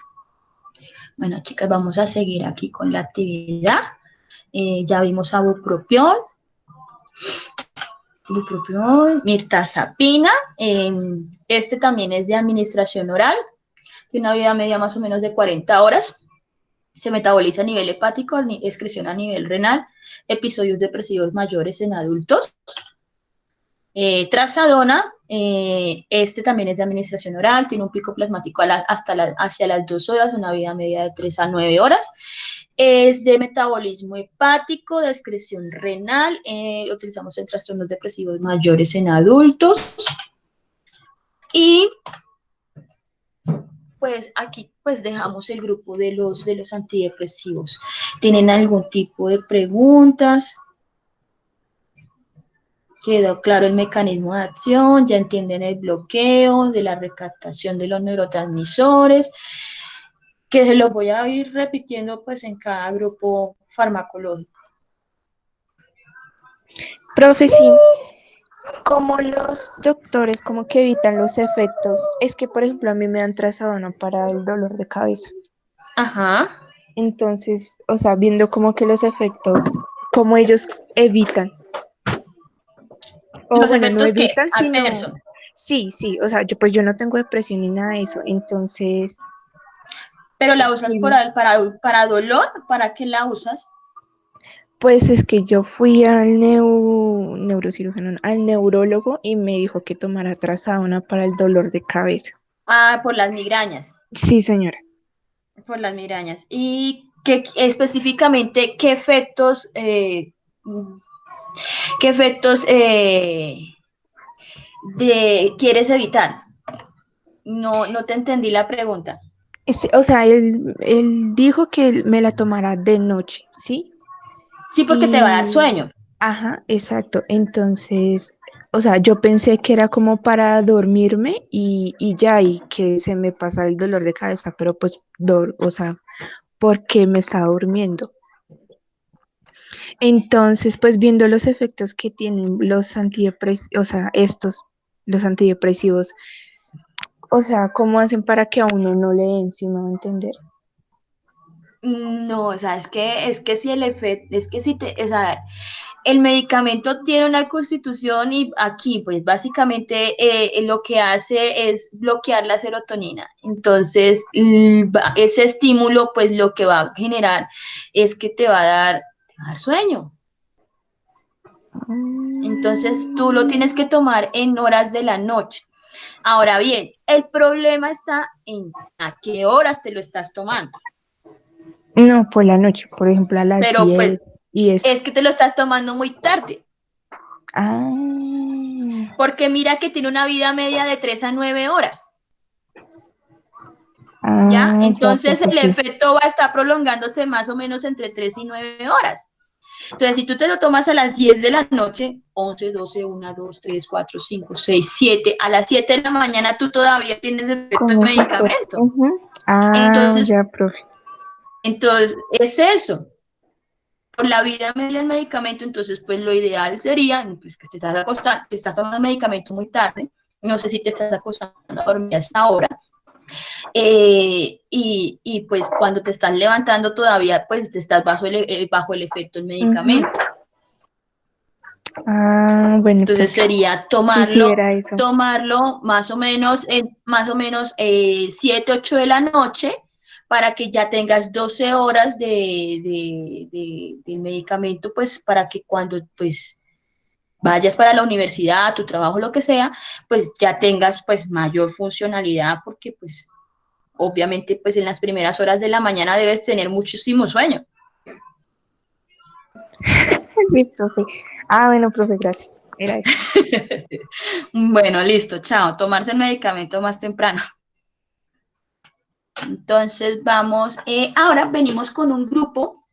Bueno, chicas, vamos a seguir aquí con la actividad. Ya vimos a bupropión, mirtazapina. Este también es de administración oral, tiene una vida media más o menos de 40 horas. Se metaboliza a nivel hepático, excreción a nivel renal, episodios depresivos mayores en adultos. Trazadona, este también es de administración oral, tiene un pico plasmático hacia las 2 horas, una vida media de 3 a 9 horas. Es de metabolismo hepático, de excreción renal, utilizamos en trastornos depresivos mayores en adultos. Y pues aquí pues dejamos el grupo de los antidepresivos. ¿Tienen algún tipo de preguntas? Quedó claro el mecanismo de acción, ya entienden el bloqueo de la recaptación de los neurotransmisores, que se los voy a ir repitiendo pues en cada grupo farmacológico. Profe, sí, como los doctores como que evitan los efectos, es que por ejemplo a mí me dan trazadona para el dolor de cabeza. Ajá. Entonces, o sea, viendo como que los efectos, como ellos evitan, o Los bueno, no efectos que evitan, sino, adversos. sí, o sea, yo pues yo no tengo depresión ni nada de eso, entonces, Pero la usas sí, para dolor, ¿para qué la usas? pues es que yo fui al neurocirujano, no, al neurólogo y me dijo que tomara trazadona para el dolor de cabeza. Ah, por las migrañas. Sí, señora. Por las migrañas. ¿Y qué específicamente qué efectos quieres evitar? No, no te entendí la pregunta. O sea, él dijo que me la tomara de noche, ¿sí? Sí, porque te va a dar Y, sueño. ajá, exacto. Entonces, o sea, yo pensé que era como para dormirme y ya, y que se me pasa el dolor de cabeza, pero pues, o sea, porque me estaba durmiendo. Entonces, pues viendo los efectos que tienen los antidepresivos, o sea, los antidepresivos, o sea, ¿cómo hacen para que a uno no le den, si me va a entender? No, o sea, es que si el efecto, es que si o sea, el medicamento tiene una constitución y aquí, pues básicamente lo que hace es bloquear la serotonina. Entonces, ese estímulo, pues lo que va a generar es que te va a dar sueño. Entonces, tú lo tienes que tomar en horas de la noche. Ahora bien, el problema está en a qué horas te lo estás tomando. No, por la noche, por ejemplo, a las Pero 10 pues y eso. es que te lo estás tomando muy tarde. Ah, Porque mira que tiene una vida media de 3 a 9 horas. ¿Ya? ya, Entonces profe, el sí. efecto va a estar prolongándose más o menos entre 3 y 9 horas. Entonces, si tú te lo tomas a las 10 de la noche, 11, 12, 1, 2, 3, 4, 5, 6, 7, a las 7 de la mañana tú todavía tienes efecto Con de efecto. medicamento. Ujú. Ah, Entonces, ya, profe. entonces, es eso. Por la vida media del medicamento, entonces, pues lo ideal sería pues, que te estás acostando, te estás tomando medicamento muy tarde, no sé si te estás acostando a dormir a esta hora, pues cuando te estás levantando todavía, pues te estás bajo el efecto del Ujú. medicamento. Ah, bueno, Entonces profe. sería Sí, sí, era eso. tomarlo más o menos 7, 8 de la noche para que ya tengas 12 horas de medicamento, pues para que cuando pues vayas para la universidad, tu trabajo, lo que sea, pues ya tengas pues mayor funcionalidad porque pues obviamente pues en las primeras horas de la mañana debes tener muchísimo sueño. Sí, profe. Ah, bueno, profe, gracias. Era eso. Bueno, listo, chao, tomarse el medicamento más temprano. Entonces vamos, ahora venimos con un grupo,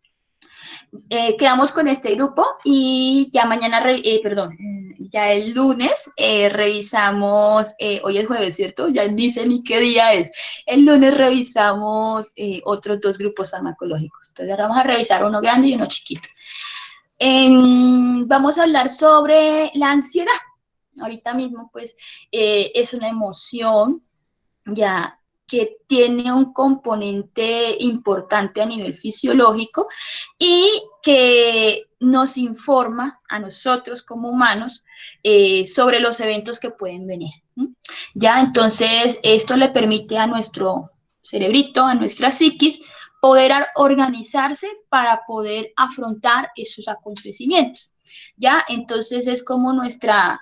quedamos con este grupo y ya mañana, perdón, ya el lunes revisamos, hoy es jueves, ¿cierto? Ya dice ni qué día es. El lunes revisamos otros 2 grupos farmacológicos. Entonces ahora vamos a revisar uno grande y uno chiquito. Vamos a hablar sobre la ansiedad. Ahorita mismo, pues, es una emoción ya que tiene un componente importante a nivel fisiológico y que nos informa a nosotros como humanos sobre los eventos que pueden venir. Ya, entonces, esto le permite a nuestro cerebrito, a nuestra psiquis, poder organizarse para poder afrontar esos acontecimientos, ¿ya? Entonces es como nuestra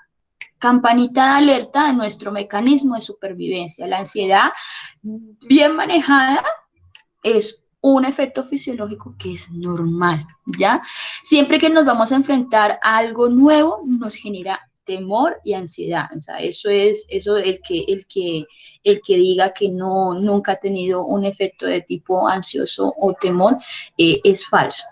campanita de alerta, nuestro mecanismo de supervivencia. La ansiedad bien manejada es un efecto fisiológico que es normal, ¿ya? Siempre que nos vamos a enfrentar a algo nuevo, nos genera temor y ansiedad. O sea, eso el que diga que no, nunca ha tenido un efecto de tipo ansioso o temor, es falso.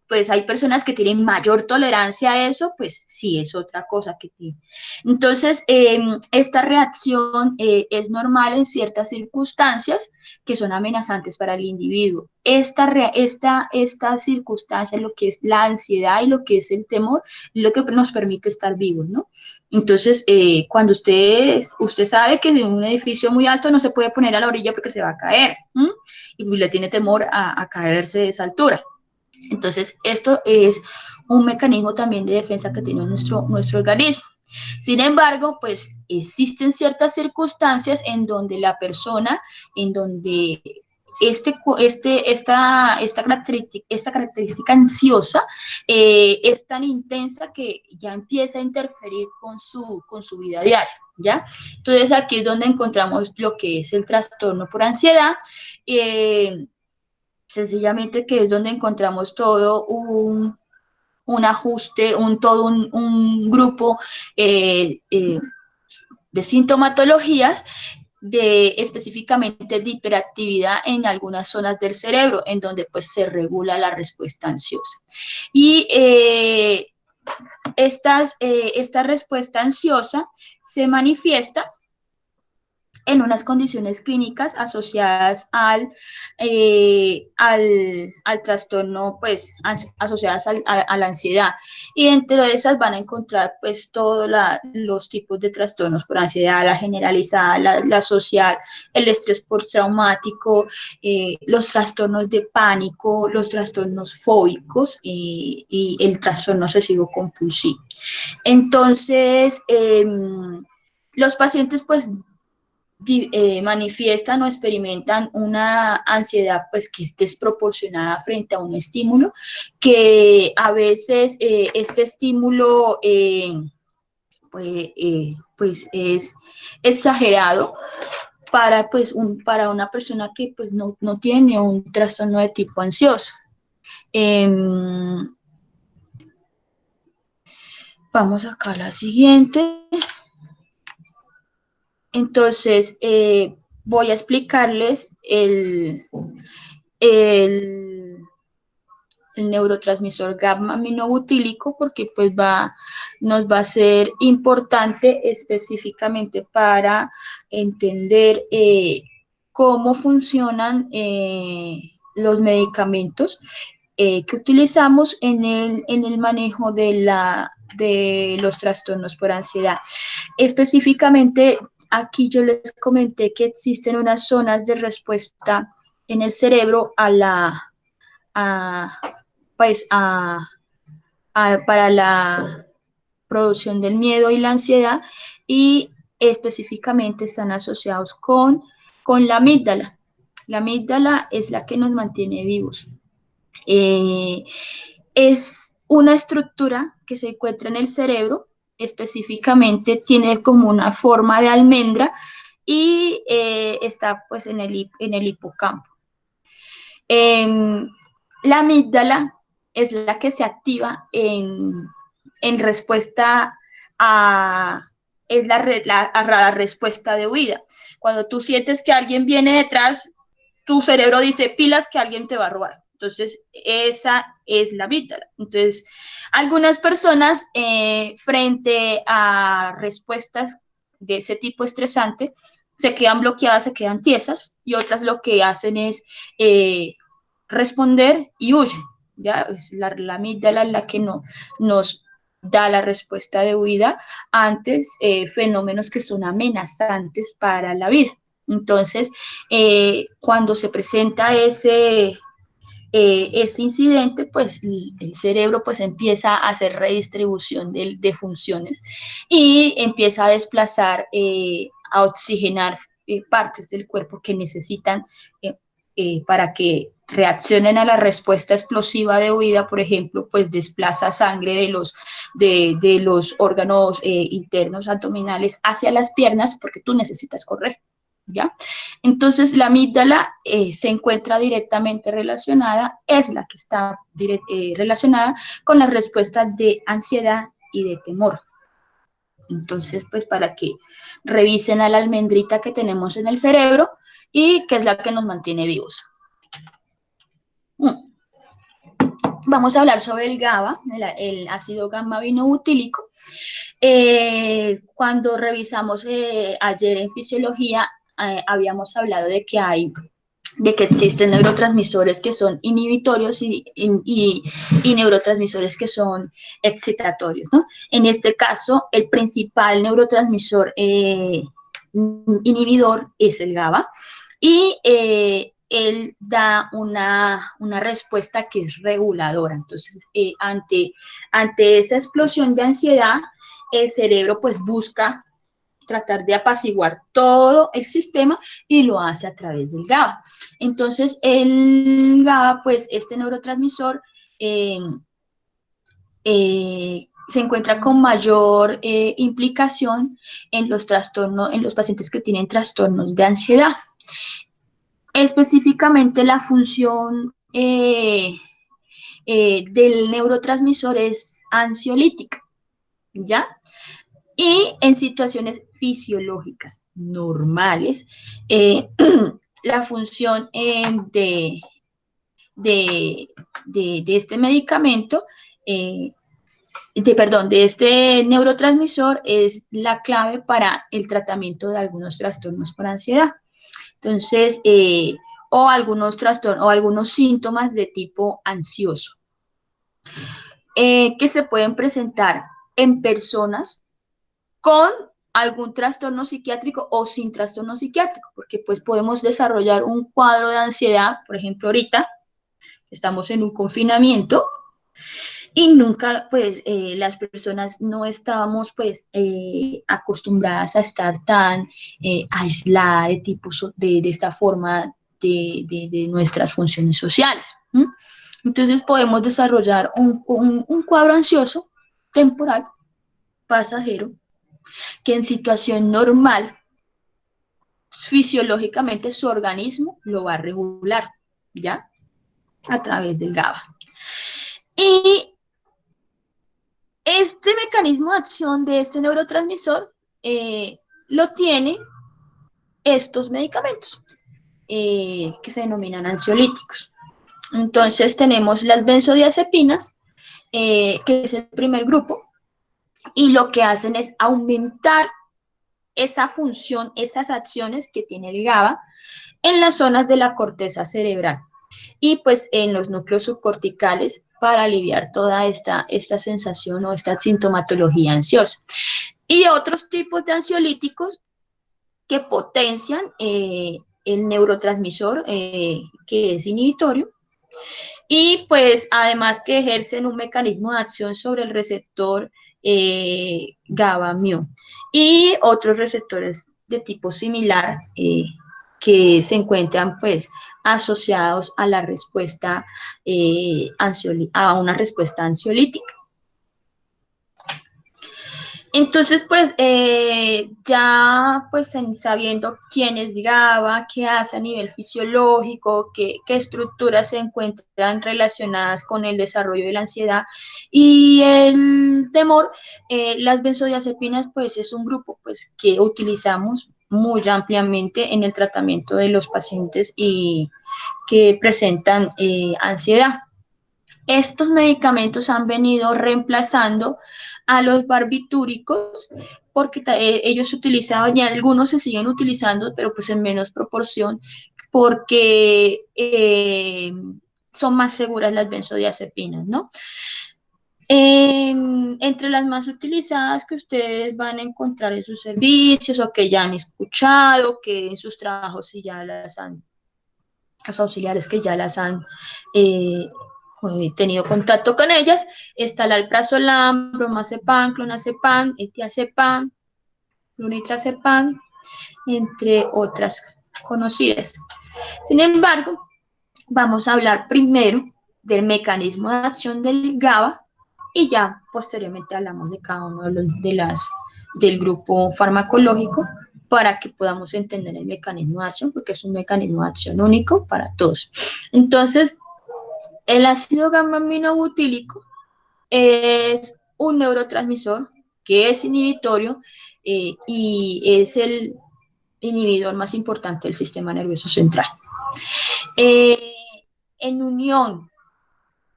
Pues hay personas que tienen mayor tolerancia a eso, pues sí, es otra cosa que tiene. Entonces, esta reacción es normal en ciertas circunstancias que son amenazantes para el individuo. Esta circunstancia, lo que es la ansiedad y lo que es el temor, es lo que nos permite estar vivos, ¿no? Entonces, cuando usted sabe que en un edificio muy alto no se puede poner a la orilla porque se va a caer, ¿m? Y le tiene temor a caerse de esa altura. Entonces, esto es un mecanismo también de defensa que tiene nuestro organismo. Sin embargo, pues existen ciertas circunstancias en donde la persona, en donde esta característica ansiosa es tan intensa que ya empieza a interferir con su vida diaria, ¿ya? Entonces aquí es donde encontramos lo que es el trastorno por ansiedad, sencillamente que es donde encontramos todo un ajuste, un grupo de sintomatologías específicamente de hiperactividad en algunas zonas del cerebro, en donde pues se regula la respuesta ansiosa. Y esta respuesta ansiosa se manifiesta en unas condiciones clínicas asociadas al trastorno, pues, asociadas a la ansiedad. Y dentro de esas van a encontrar, pues, todos los tipos de trastornos por ansiedad, la generalizada, la social, el estrés postraumático, los trastornos de pánico, los trastornos fóbicos y el trastorno obsesivo compulsivo. Entonces, los pacientes, pues, manifiestan o experimentan una ansiedad pues que es desproporcionada frente a un estímulo, que a veces este estímulo pues es exagerado para una persona que pues no tiene un trastorno de tipo ansioso. Vamos acá a la siguiente. Entonces, voy a explicarles el neurotransmisor gamma aminobutílico porque pues nos va a ser importante específicamente para entender cómo funcionan los medicamentos que utilizamos en el manejo de los trastornos por ansiedad. Específicamente, aquí yo les comenté que existen unas zonas de respuesta en el cerebro para la producción del miedo y la ansiedad, y específicamente están asociados con la amígdala. La amígdala es la que nos mantiene vivos. Es una estructura que se encuentra en el cerebro, específicamente tiene como una forma de almendra y está pues en el hipocampo. La amígdala es la que se activa en respuesta es la respuesta de huida. Cuando tú sientes que alguien viene detrás, tu cerebro dice pilas que alguien te va a robar. Entonces, esa es la amígdala. Entonces, algunas personas frente a respuestas de ese tipo estresante se quedan bloqueadas, se quedan tiesas, y otras lo que hacen es responder y huyen. ¿Ya? Es la amígdala la que nos da la respuesta de huida ante fenómenos que son amenazantes para la vida. Entonces, cuando se presenta ese incidente, pues el cerebro pues empieza a hacer redistribución de funciones y empieza a desplazar, a oxigenar partes del cuerpo que necesitan para que reaccionen a la respuesta explosiva de huida, por ejemplo, pues desplaza sangre de los órganos internos abdominales hacia las piernas porque tú necesitas correr, ¿ya? Entonces, la amígdala se encuentra directamente relacionada, es la que está relacionada con las respuestas de ansiedad y de temor. Entonces, pues para que revisen a la almendrita que tenemos en el cerebro y que es la que nos mantiene vivos. Vamos a hablar sobre el GABA, el ácido gamma-aminobutílico. Cuando revisamos ayer en fisiología, habíamos hablado de que existen neurotransmisores que son inhibitorios y neurotransmisores que son excitatorios, ¿no? En este caso, el principal neurotransmisor inhibidor es el GABA y él da una respuesta que es reguladora. Entonces, ante esa explosión de ansiedad, el cerebro pues busca tratar de apaciguar todo el sistema y lo hace a través del GABA. Entonces, el GABA, pues este neurotransmisor se encuentra con mayor implicación en los trastornos, en los pacientes que tienen trastornos de ansiedad. Específicamente la función del neurotransmisor es ansiolítica, ¿ya? Y en situaciones fisiológicas normales, la función de este medicamento, de este neurotransmisor es la clave para el tratamiento de algunos trastornos por ansiedad. Entonces, o algunos trastornos o algunos síntomas de tipo ansioso, que se pueden presentar en personas con algún trastorno psiquiátrico o sin trastorno psiquiátrico, porque pues podemos desarrollar un cuadro de ansiedad, por ejemplo, ahorita estamos en un confinamiento y nunca, pues, las personas no estábamos, pues, acostumbradas a estar tan aisladas de esta forma de nuestras funciones sociales. Entonces podemos desarrollar un cuadro ansioso temporal, pasajero, que en situación normal, fisiológicamente su organismo lo va a regular, ¿ya? A través del GABA. Y este mecanismo de acción de este neurotransmisor lo tiene estos medicamentos que se denominan ansiolíticos. Entonces tenemos las benzodiazepinas, que es el primer grupo, y lo que hacen es aumentar esa función, esas acciones que tiene el GABA en las zonas de la corteza cerebral y pues en los núcleos subcorticales para aliviar toda esta sensación o esta sintomatología ansiosa. Y otros tipos de ansiolíticos que potencian el neurotransmisor que es inhibitorio y pues además que ejercen un mecanismo de acción sobre el receptor GABA-mu y otros receptores de tipo similar que se encuentran pues asociados a la respuesta a una respuesta ansiolítica. Entonces, pues, ya pues sabiendo quién es GABA, qué hace a nivel fisiológico, qué estructuras se encuentran relacionadas con el desarrollo de la ansiedad y el temor, las benzodiazepinas, pues, es un grupo pues, que utilizamos muy ampliamente en el tratamiento de los pacientes y que presentan ansiedad. Estos medicamentos han venido reemplazando a los barbitúricos porque ellos se utilizaban y algunos se siguen utilizando, pero pues en menos proporción porque son más seguras las benzodiazepinas, ¿no? Entre las más utilizadas que ustedes van a encontrar en sus servicios o que ya han escuchado, que en sus trabajos sí ya las han, los auxiliares que ya las han tenido contacto con ellas, está el alprazolam, bromazepam, clonazepam, etiazepam, flunitrazepam, entre otras conocidas. Sin embargo, vamos a hablar primero del mecanismo de acción del GABA y ya posteriormente hablamos de cada uno del grupo farmacológico para que podamos entender el mecanismo de acción, porque es un mecanismo de acción único para todos. Entonces, el ácido gamma-aminobutílico es un neurotransmisor que es inhibitorio y es el inhibidor más importante del sistema nervioso central. Eh, en unión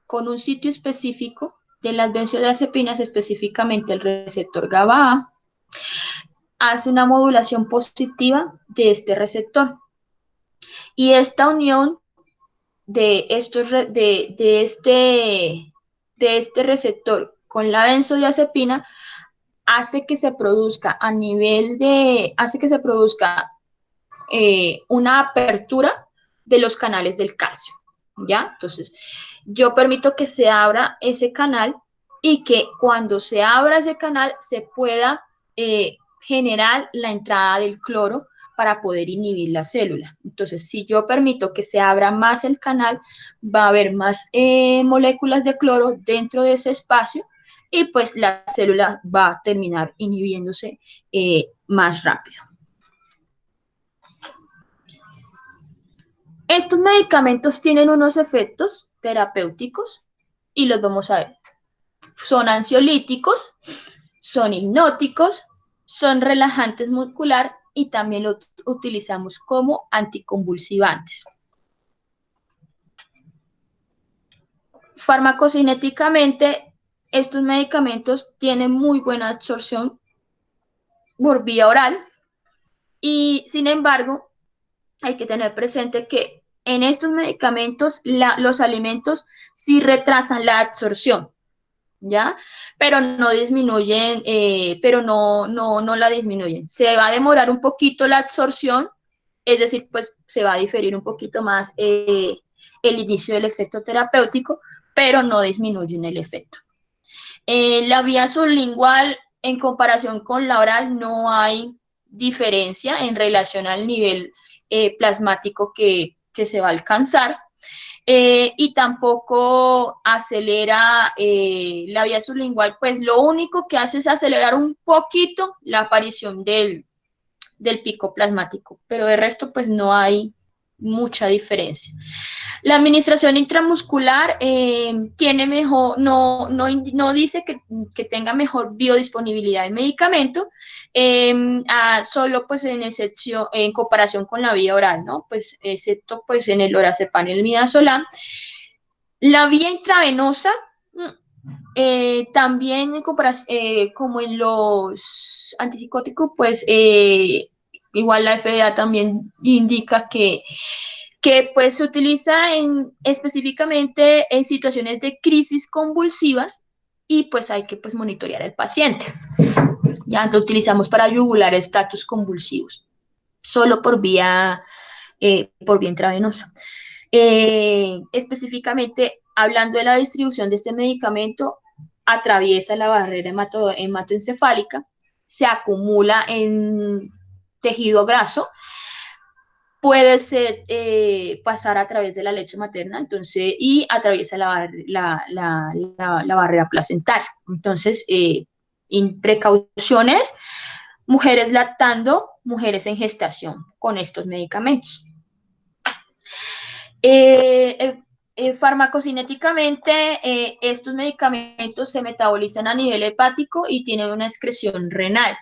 con un sitio específico de las benzodiazepinas, específicamente el receptor GABA-A, hace una modulación positiva de este receptor. Y esta unión de este receptor con la benzodiazepina hace que se produzca una apertura de los canales del calcio, ¿ya? Entonces, yo permito que se abra ese canal y que cuando se abra ese canal se pueda generar la entrada del cloro para poder inhibir la célula. Entonces, si yo permito que se abra más el canal, va a haber más moléculas de cloro dentro de ese espacio y pues la célula va a terminar inhibiéndose más rápido. Estos medicamentos tienen unos efectos terapéuticos y los vamos a ver. Son ansiolíticos, son hipnóticos, son relajantes muscular y también los utilizamos como anticonvulsivantes. Farmacocinéticamente, estos medicamentos tienen muy buena absorción por vía oral y, sin embargo, hay que tener presente que en estos medicamentos los alimentos sí retrasan la absorción, ¿ya? Pero no disminuyen, no la disminuyen. Se va a demorar un poquito la absorción, es decir, pues se va a diferir un poquito más el inicio del efecto terapéutico, pero no disminuyen el efecto. La vía sublingual, en comparación con la oral, no hay diferencia en relación al nivel plasmático que se va a alcanzar. Y tampoco acelera la vía sublingual, pues lo único que hace es acelerar un poquito la aparición del pico plasmático, pero de resto pues no hay mucha diferencia. La administración intramuscular tiene mejor, no dice que tenga mejor biodisponibilidad del medicamento, solo pues en comparación con la vía oral, ¿no? Pues excepto pues en el lorazepam y el midazolam. La vía intravenosa, también en comparación, como en los antipsicóticos, pues igual la FDA también indica que pues se utiliza específicamente en situaciones de crisis convulsivas y pues hay que pues monitorear al paciente. Ya lo utilizamos para yugular estatus convulsivos, solo por vía intravenosa. Específicamente, hablando de la distribución de este medicamento, atraviesa la barrera hematoencefálica, se acumula en tejido graso, puede ser, pasar a través de la leche materna, entonces, y atraviesa la barrera placentaria. Entonces, precauciones, mujeres lactando, mujeres en gestación con estos medicamentos. Farmacocinéticamente, estos medicamentos se metabolizan a nivel hepático y tienen una excreción renal.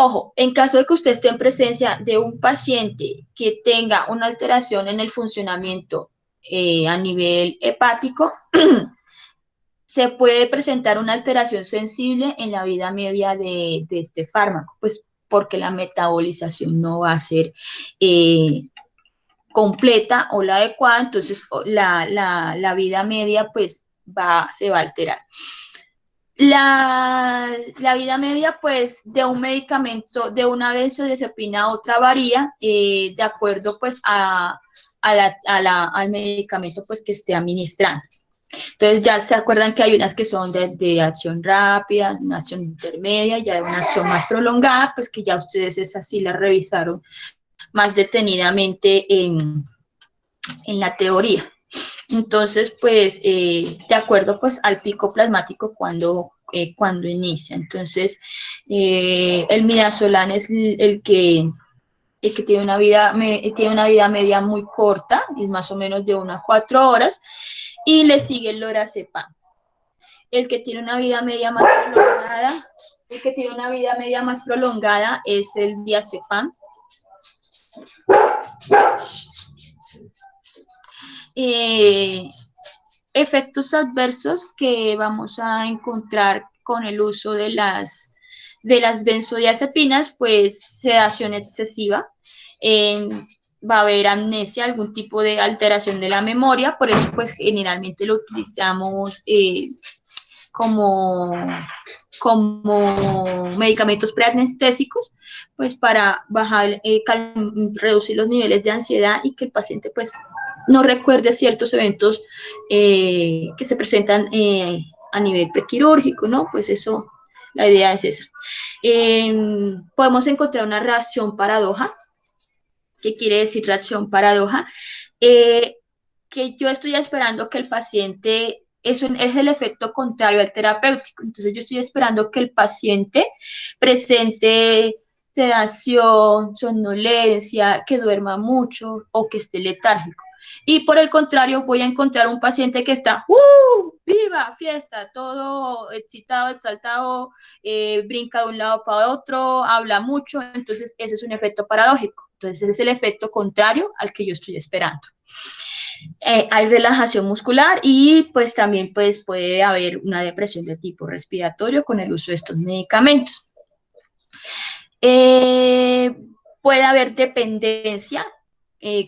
Ojo, en caso de que usted esté en presencia de un paciente que tenga una alteración en el funcionamiento a nivel hepático, se puede presentar una alteración sensible en la vida media de este fármaco, pues porque la metabolización no va a ser completa o la adecuada, entonces la vida media pues se va a alterar. La vida media, pues, de un medicamento, de una benzodiazepina a otra varía de acuerdo, pues, al medicamento, pues, que esté administrando. Entonces, ya se acuerdan que hay unas que son de acción rápida, una acción intermedia, ya de una acción más prolongada, pues, que ya ustedes esas sí las revisaron más detenidamente en la teoría. Entonces, pues, de acuerdo pues al pico plasmático cuando inicia. Entonces, el midazolam es el que tiene una vida media muy corta, es más o menos de 1 a 4 horas, y le sigue el lorazepam. El que tiene una vida media más prolongada, es el diazepam. Efectos adversos que vamos a encontrar con el uso de las benzodiazepinas, pues sedación excesiva, va a haber amnesia, algún tipo de alteración de la memoria, por eso pues generalmente lo utilizamos como medicamentos preanestésicos, pues para bajar, reducir los niveles de ansiedad y que el paciente pues no recuerde ciertos eventos que se presentan a nivel prequirúrgico, ¿no? Pues eso, la idea es esa. Podemos encontrar una reacción paradoja. ¿Qué quiere decir reacción paradoja? Que yo estoy esperando que el paciente, eso es el efecto contrario al terapéutico, entonces yo estoy esperando que el paciente presente sedación, somnolencia, que duerma mucho o que esté letárgico. Y por el contrario, voy a encontrar un paciente que está, viva, fiesta, todo excitado, exaltado, brinca de un lado para otro, habla mucho, entonces eso es un efecto paradójico. Entonces ese es el efecto contrario al que yo estoy esperando. Hay relajación muscular y pues también pues, puede haber una depresión de tipo respiratorio con el uso de estos medicamentos. Puede haber dependencia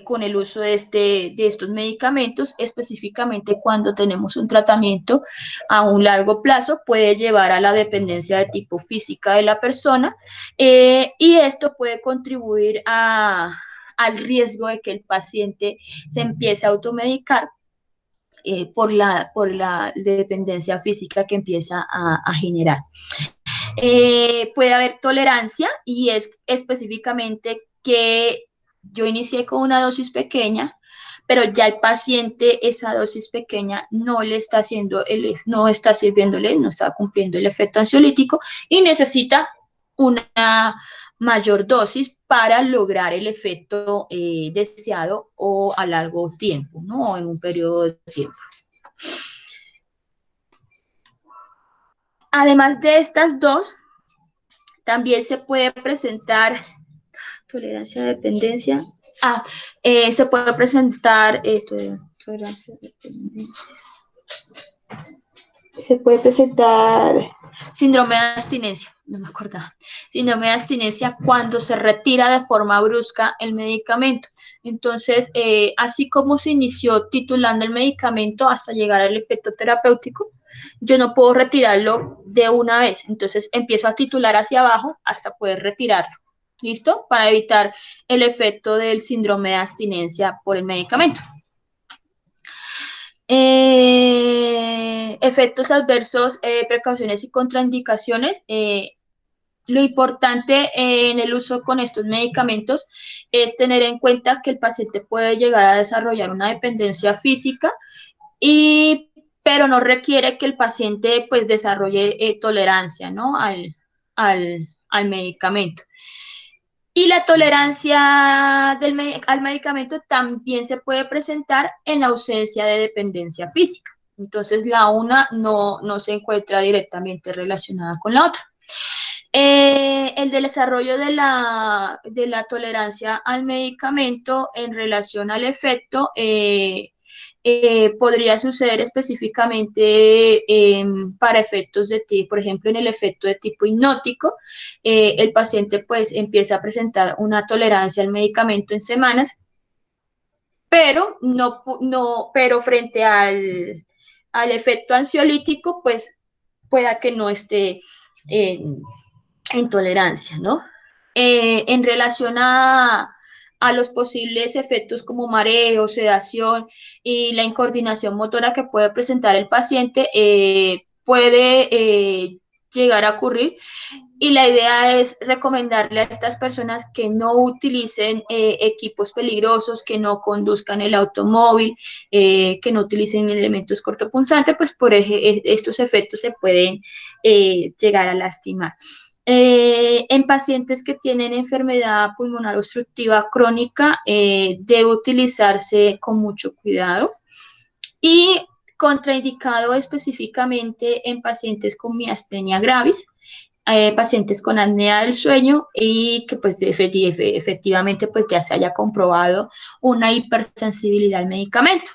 con el uso de estos medicamentos, específicamente cuando tenemos un tratamiento a un largo plazo, puede llevar a la dependencia de tipo física de la persona y esto puede contribuir al riesgo de que el paciente se empiece a automedicar por la dependencia física que empieza a generar. Puede haber tolerancia y es específicamente que yo inicié con una dosis pequeña, pero ya el paciente esa dosis pequeña no le está no está sirviéndole, no está cumpliendo el efecto ansiolítico y necesita una mayor dosis para lograr el efecto deseado o a largo tiempo, ¿no? O en un periodo de tiempo. Además de estas dos, también se puede presentar tolerancia a dependencia. Se puede presentar tolerancia a dependencia. Se puede presentar síndrome de abstinencia, no me acordaba. Síndrome de abstinencia cuando se retira de forma brusca el medicamento. Entonces, así como se inició titulando el medicamento hasta llegar al efecto terapéutico, yo no puedo retirarlo de una vez. Entonces, empiezo a titular hacia abajo hasta poder retirarlo. ¿Listo? Para evitar el efecto del síndrome de abstinencia por el medicamento. Efectos adversos, precauciones y contraindicaciones. Lo importante en el uso con estos medicamentos es tener en cuenta que el paciente puede llegar a desarrollar una dependencia física, pero no requiere que el paciente pues desarrolle tolerancia, ¿no? al medicamento. Y la tolerancia al medicamento también se puede presentar en ausencia de dependencia física. Entonces, la una no se encuentra directamente relacionada con la otra. El del desarrollo de la tolerancia al medicamento en relación al efecto podría suceder específicamente para efectos de tipo, por ejemplo, en el efecto de tipo hipnótico, el paciente pues empieza a presentar una tolerancia al medicamento en semanas, pero pero frente al efecto ansiolítico, pues pueda que no esté en tolerancia, ¿no? En relación a los posibles efectos como mareo, sedación y la incoordinación motora que puede presentar el paciente, puede llegar a ocurrir. Y la idea es recomendarle a estas personas que no utilicen equipos peligrosos, que no conduzcan el automóvil, que no utilicen elementos cortopunzantes, pues por estos efectos se pueden llegar a lastimar. En pacientes que tienen enfermedad pulmonar obstructiva crónica, debe utilizarse con mucho cuidado y contraindicado específicamente en pacientes con miastenia gravis, pacientes con apnea del sueño y que pues efectivamente pues ya se haya comprobado una hipersensibilidad al medicamento.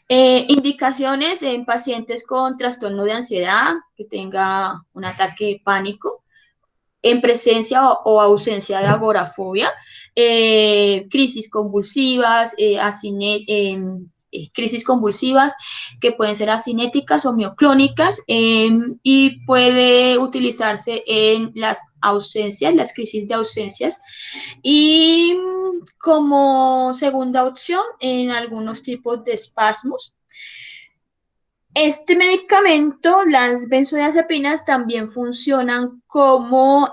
Indicaciones en pacientes con trastorno de ansiedad, que tenga un ataque de pánico, en presencia o ausencia de agorafobia, crisis convulsivas, crisis convulsivas que pueden ser asinéticas o mioclónicas, y puede utilizarse en las ausencias, las crisis de ausencias, y como segunda opción en algunos tipos de espasmos. Este medicamento, las benzodiazepinas, también funcionan como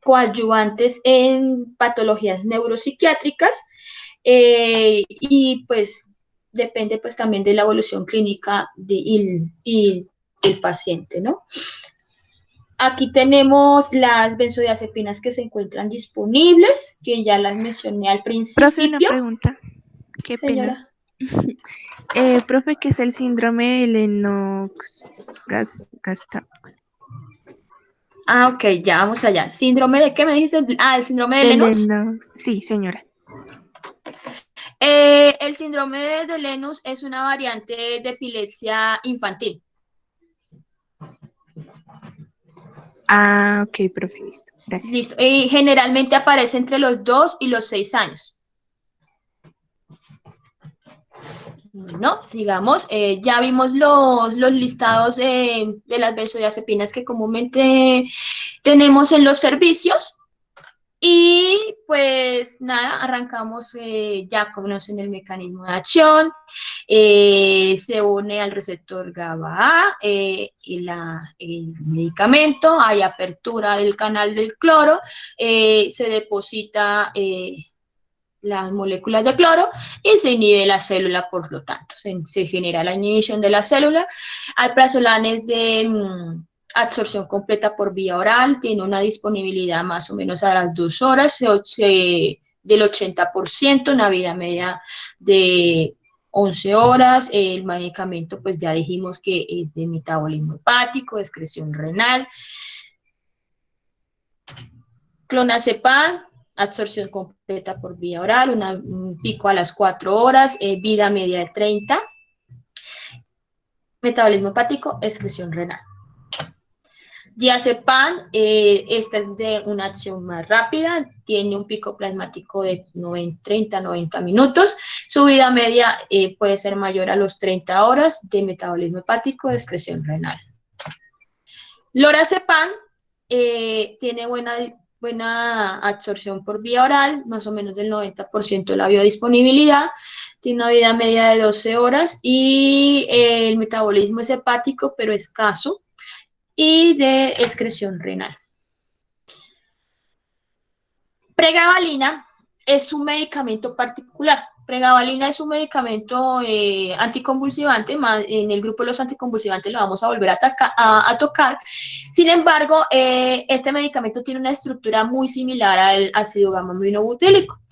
coadyuvantes en patologías neuropsiquiátricas, y pues depende pues también de la evolución clínica y del paciente, ¿no? Aquí tenemos las benzodiazepinas que se encuentran disponibles, que ya las mencioné al principio. Profe, una pregunta. Qué Señora. pena. Profe, ¿qué es el síndrome de Lennox-Gastaut? Ah, ok, ya vamos allá. ¿Síndrome de qué me dices? Ah, el síndrome de Lennox. Sí, señora. El síndrome de Lennox es una variante de epilepsia infantil. Ah, ok, profe, listo. Gracias. Listo. Y generalmente aparece entre los 2 y los 6 años. Bueno, sigamos. Ya vimos los listados de las benzodiazepinas que comúnmente tenemos en los servicios. Y pues nada, arrancamos, ya conocen el mecanismo de acción, se une al receptor GABA-A, el medicamento, hay apertura del canal del cloro, se deposita las moléculas de cloro y se inhibe la célula, por lo tanto, se genera la inhibición de la célula. Alprazolam es de absorción completa por vía oral, tiene una disponibilidad más o menos a las 2 horas, del 80%, una vida media de 11 horas. El medicamento, pues ya dijimos que es de metabolismo hepático, de excreción renal. Clonazepam, absorción completa por vía oral, un pico a las 4 horas, vida media de 30, metabolismo hepático, excreción renal. Diazepam, esta es de una acción más rápida, tiene un pico plasmático de 30-90 minutos, su vida media puede ser mayor a los 30 horas, de metabolismo hepático, de excreción renal. Lorazepam tiene buena absorción por vía oral, más o menos del 90% de la biodisponibilidad, tiene una vida media de 12 horas y el metabolismo es hepático pero escaso y de excreción renal. Pregabalina es un medicamento particular. Pregabalina es un medicamento anticonvulsivante, más en el grupo de los anticonvulsivantes lo vamos a volver a tocar. Sin embargo, este medicamento tiene una estructura muy similar al ácido gamma-aminobutílico,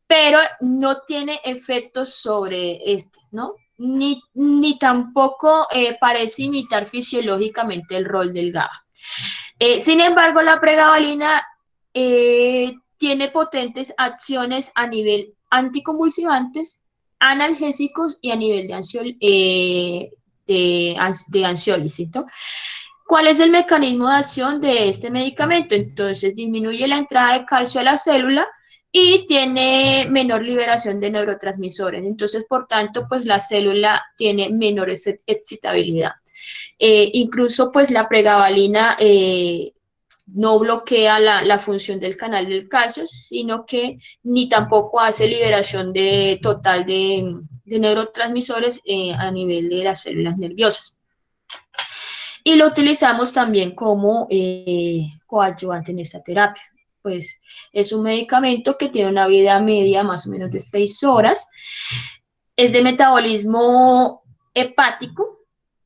pero no tiene efectos sobre este, ¿no? Ni tampoco parece imitar fisiológicamente el rol del GABA. Sin embargo, la pregabalina tiene potentes acciones a nivel anticonvulsivantes, analgésicos y a nivel de ansiólisis, ¿no? ¿Cuál es el mecanismo de acción de este medicamento? Entonces, disminuye la entrada de calcio a la célula y tiene menor liberación de neurotransmisores. Entonces, por tanto, pues la célula tiene menor excitabilidad. Incluso, pues la pregabalina no bloquea la función del canal del calcio, sino que ni tampoco hace liberación total de neurotransmisores a nivel de las células nerviosas. Y lo utilizamos también como coadyuvante en esta terapia. Pues es un medicamento que tiene una vida media más o menos de 6 horas, es de metabolismo hepático,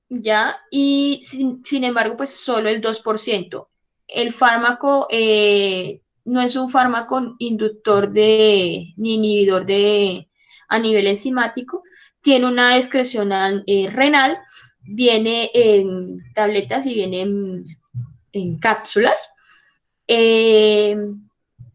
¿ya? Y sin embargo, pues solo el 2%. El fármaco no es un fármaco inductor ni inhibidor a nivel enzimático, tiene una excreción renal, viene en tabletas y viene en cápsulas. Eh,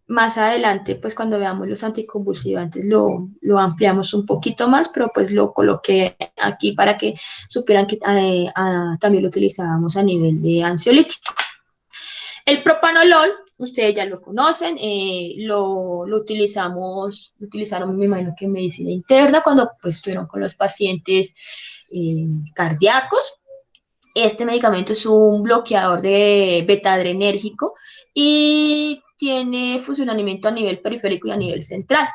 Más adelante, pues cuando veamos los anticonvulsivantes lo ampliamos un poquito más, pero pues lo coloqué aquí para que supieran que también lo utilizábamos a nivel de ansiolítico. El propanolol, ustedes ya lo conocen, lo utilizaron, me imagino que en medicina interna, cuando pues estuvieron con los pacientes cardíacos. Este medicamento es un bloqueador de beta-adrenérgico y tiene funcionamiento a nivel periférico y a nivel central.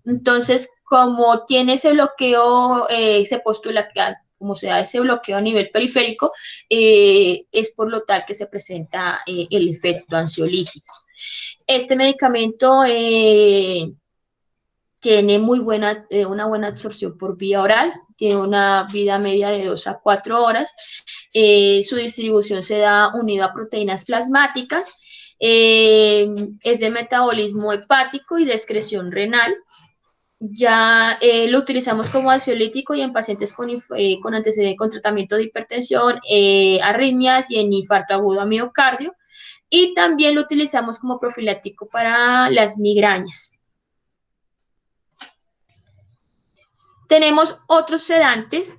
Entonces, como tiene ese bloqueo, se postula que como se da ese bloqueo a nivel periférico, es por lo tal que se presenta el efecto ansiolítico. Este medicamento tiene una buena absorción por vía oral, tiene una vida media de 2 a 4 horas. Su distribución se da unido a proteínas plasmáticas, es de metabolismo hepático y de excreción renal. Ya lo utilizamos como ansiolítico y en pacientes con antecedentes con tratamiento de hipertensión, arritmias y en infarto agudo a miocardio. Y también lo utilizamos como profiláctico para las migrañas. Tenemos otros sedantes,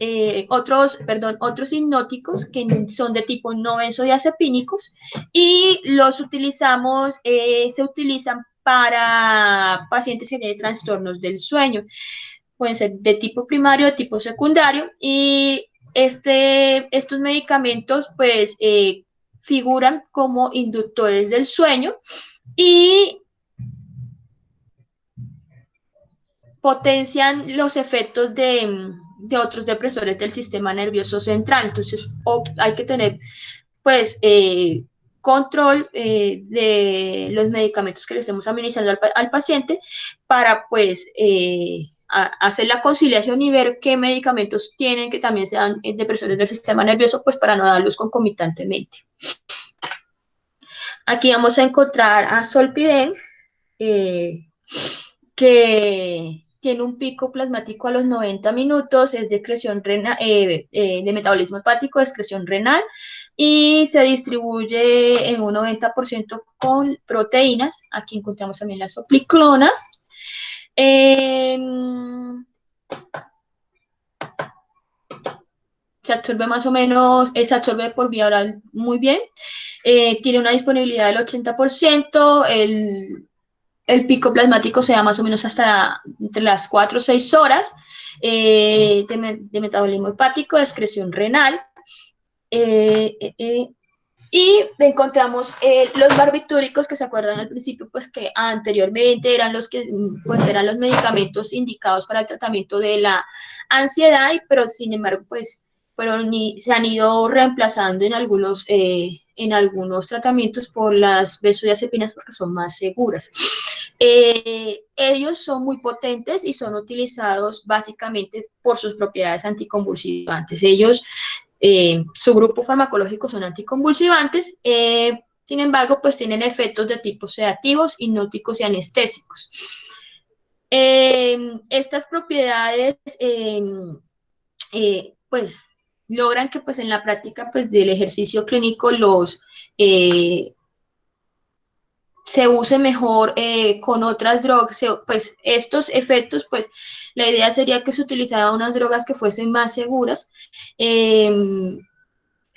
otros hipnóticos que son de tipo no benzodiazepínicos y los utilizamos, se utilizan para pacientes que tienen trastornos del sueño. Pueden ser de tipo primario, de tipo secundario y estos medicamentos pues figuran como inductores del sueño y potencian los efectos de otros depresores del sistema nervioso central. Entonces, hay que tener, pues, control de los medicamentos que le estemos administrando al paciente para, pues, hacer la conciliación y ver qué medicamentos tienen que también sean depresores del sistema nervioso, pues, para no darlos concomitantemente. Aquí vamos a encontrar a Zolpidem, que tiene un pico plasmático a los 90 minutos, es de excreción renal, de metabolismo hepático, de excreción renal, y se distribuye en un 90% con proteínas. Aquí encontramos también la sopliclona. Se absorbe más o menos, se absorbe por vía oral muy bien. Tiene una disponibilidad del 80%, el pico plasmático se da más o menos hasta entre las 4 o 6 horas, de metabolismo hepático, de excreción renal, y encontramos los barbitúricos, que se acuerdan al principio, pues que anteriormente eran los que, pues eran los medicamentos indicados para el tratamiento de la ansiedad, pero sin embargo, pues se han ido reemplazando en algunos tratamientos por las benzodiazepinas porque son más seguras. Ellos son muy potentes y son utilizados básicamente por sus propiedades anticonvulsivantes. Su grupo farmacológico son anticonvulsivantes, sin embargo, pues tienen efectos de tipo sedativos, hipnóticos y anestésicos. Estas propiedades, pues, logran que pues en la práctica pues del ejercicio clínico se use mejor con otras drogas, pues estos efectos, pues la idea sería que se utilizaran unas drogas que fuesen más seguras.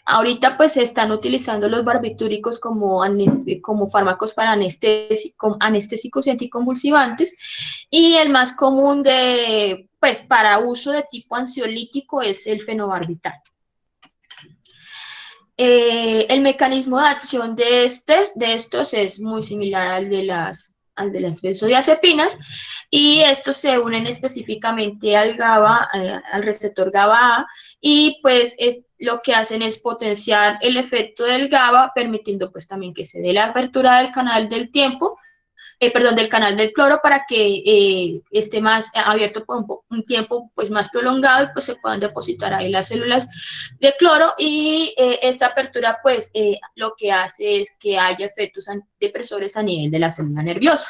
Ahorita pues se están utilizando los barbitúricos como fármacos para anestésicos y anticonvulsivantes, y el más común pues para uso de tipo ansiolítico es el fenobarbital. El mecanismo de acción de estos es muy similar al de las al de las benzodiazepinas, y estos se unen específicamente al GABA, al receptor GABA-A, y pues lo que hacen es potenciar el efecto del GABA, permitiendo pues también que se dé la apertura del canal del tiempo, del canal del cloro, para que esté más abierto por un tiempo pues más prolongado, y pues se puedan depositar ahí las células de cloro, y esta apertura pues lo que hace es que haya efectos depresores a nivel de la célula nerviosa,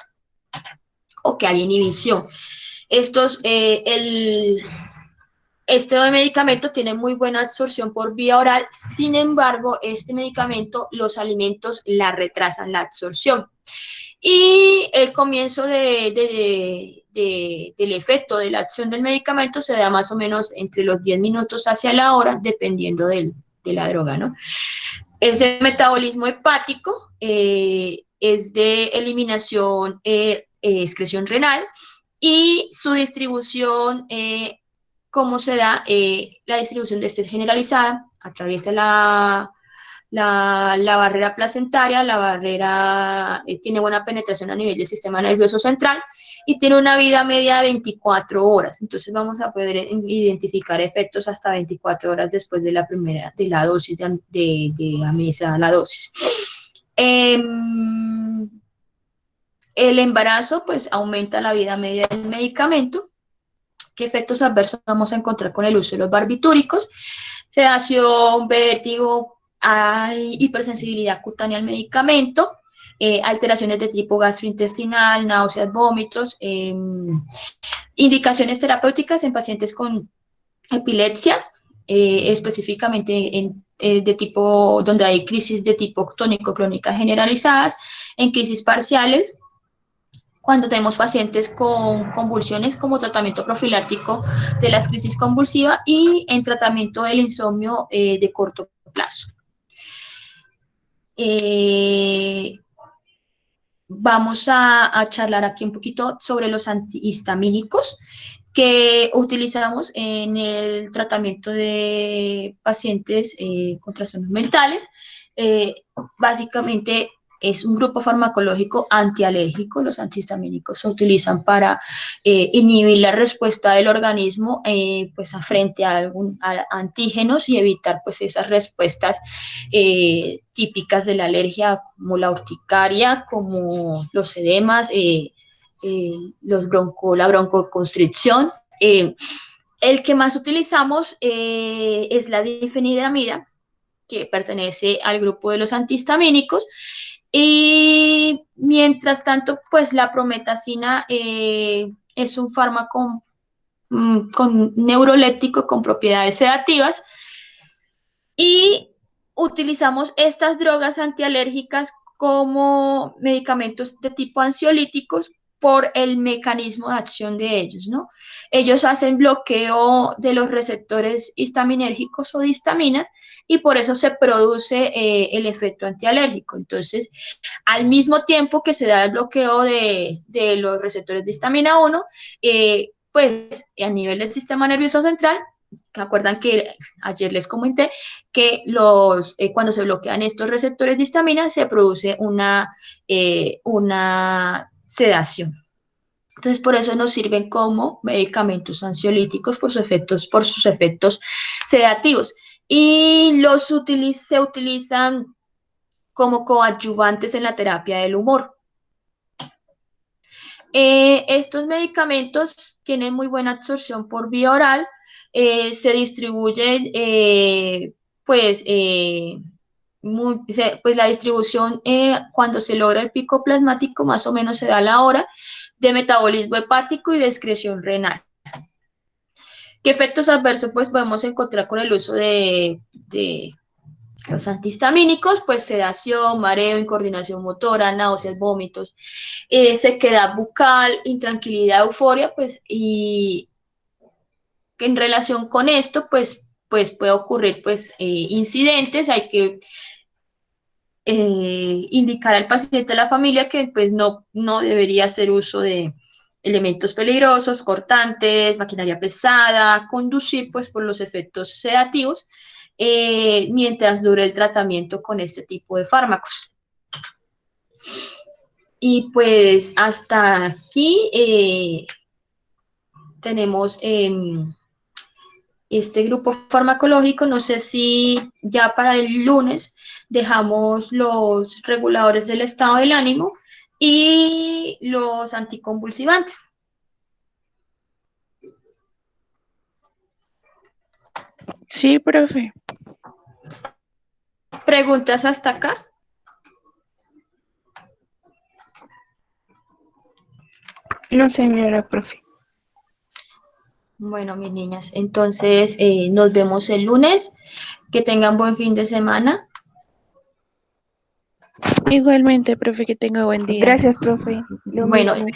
o que haya inhibición. Este medicamento tiene muy buena absorción por vía oral, sin embargo, este medicamento, los alimentos la retrasan la absorción. Y el comienzo del efecto de la acción del medicamento se da más o menos entre los 10 minutos hacia la hora, dependiendo de la droga, ¿no? Es de metabolismo hepático, es de eliminación, excreción renal, y su distribución, cómo se da, la distribución de este es generalizada, atraviesa la barrera placentaria, la barrera tiene buena penetración a nivel del sistema nervioso central, y tiene una vida media de 24 horas. Entonces vamos a poder identificar efectos hasta 24 horas después de la dosis de administrar la dosis. El embarazo pues aumenta la vida media del medicamento. ¿Qué efectos adversos vamos a encontrar con el uso de los barbitúricos? Sedación, vértigo, hay hipersensibilidad cutánea al medicamento, alteraciones de tipo gastrointestinal, náuseas, vómitos, indicaciones terapéuticas en pacientes con epilepsia, específicamente de tipo, donde hay crisis de tipo tónico-clónica generalizadas, en crisis parciales, cuando tenemos pacientes con convulsiones como tratamiento profiláctico de las crisis convulsivas, y en tratamiento del insomnio de corto plazo. Vamos a charlar aquí un poquito sobre los antihistamínicos que utilizamos en el tratamiento de pacientes con trastornos mentales. Básicamente es un grupo farmacológico antialérgico. Los antihistamínicos se utilizan para inhibir la respuesta del organismo pues frente a antígenos, y evitar pues esas respuestas típicas de la alergia, como la urticaria, como los edemas, la broncoconstricción. El que más utilizamos es la difenidramida, que pertenece al grupo de los antihistamínicos, y mientras tanto, pues la prometacina es un fármaco con neuroléptico con propiedades sedativas, y utilizamos estas drogas antialérgicas como medicamentos de tipo ansiolíticos por el mecanismo de acción de ellos, ¿no? Ellos hacen bloqueo de los receptores histaminérgicos o de histaminas, y por eso se produce el efecto antialérgico. Entonces, al mismo tiempo que se da el bloqueo de los receptores de histamina 1, pues a nivel del sistema nervioso central, ¿se acuerdan que ayer les comenté que cuando se bloquean estos receptores de histamina se produce una sedación? Entonces, por eso nos sirven como medicamentos ansiolíticos por sus efectos sedativos. Y se utilizan como coadyuvantes en la terapia del humor. Estos medicamentos tienen muy buena absorción por vía oral, se distribuyen, pues la distribución, cuando se logra el pico plasmático, más o menos se da la hora de metabolismo hepático y de excreción renal. ¿Qué efectos adversos pues podemos encontrar con el uso de los antihistamínicos? Pues sedación, mareo, incoordinación motora, náuseas, vómitos, sequedad bucal, intranquilidad, euforia, pues, y en relación con esto, pues puede ocurrir pues incidentes. Hay que indicar al paciente, a la familia, que pues no debería hacer uso de elementos peligrosos, cortantes, maquinaria pesada, conducir pues por los efectos sedativos, mientras dure el tratamiento con este tipo de fármacos. Y pues hasta aquí tenemos este grupo farmacológico. No sé si ya para el lunes dejamos los reguladores del estado del ánimo y los anticonvulsivantes. Sí, profe. ¿Preguntas hasta acá? No, señora profe. Bueno, mis niñas, entonces nos vemos el lunes. Que tengan buen fin de semana. Igualmente, profe, que tenga buen día. Gracias, profe. Lo Bueno, mismo.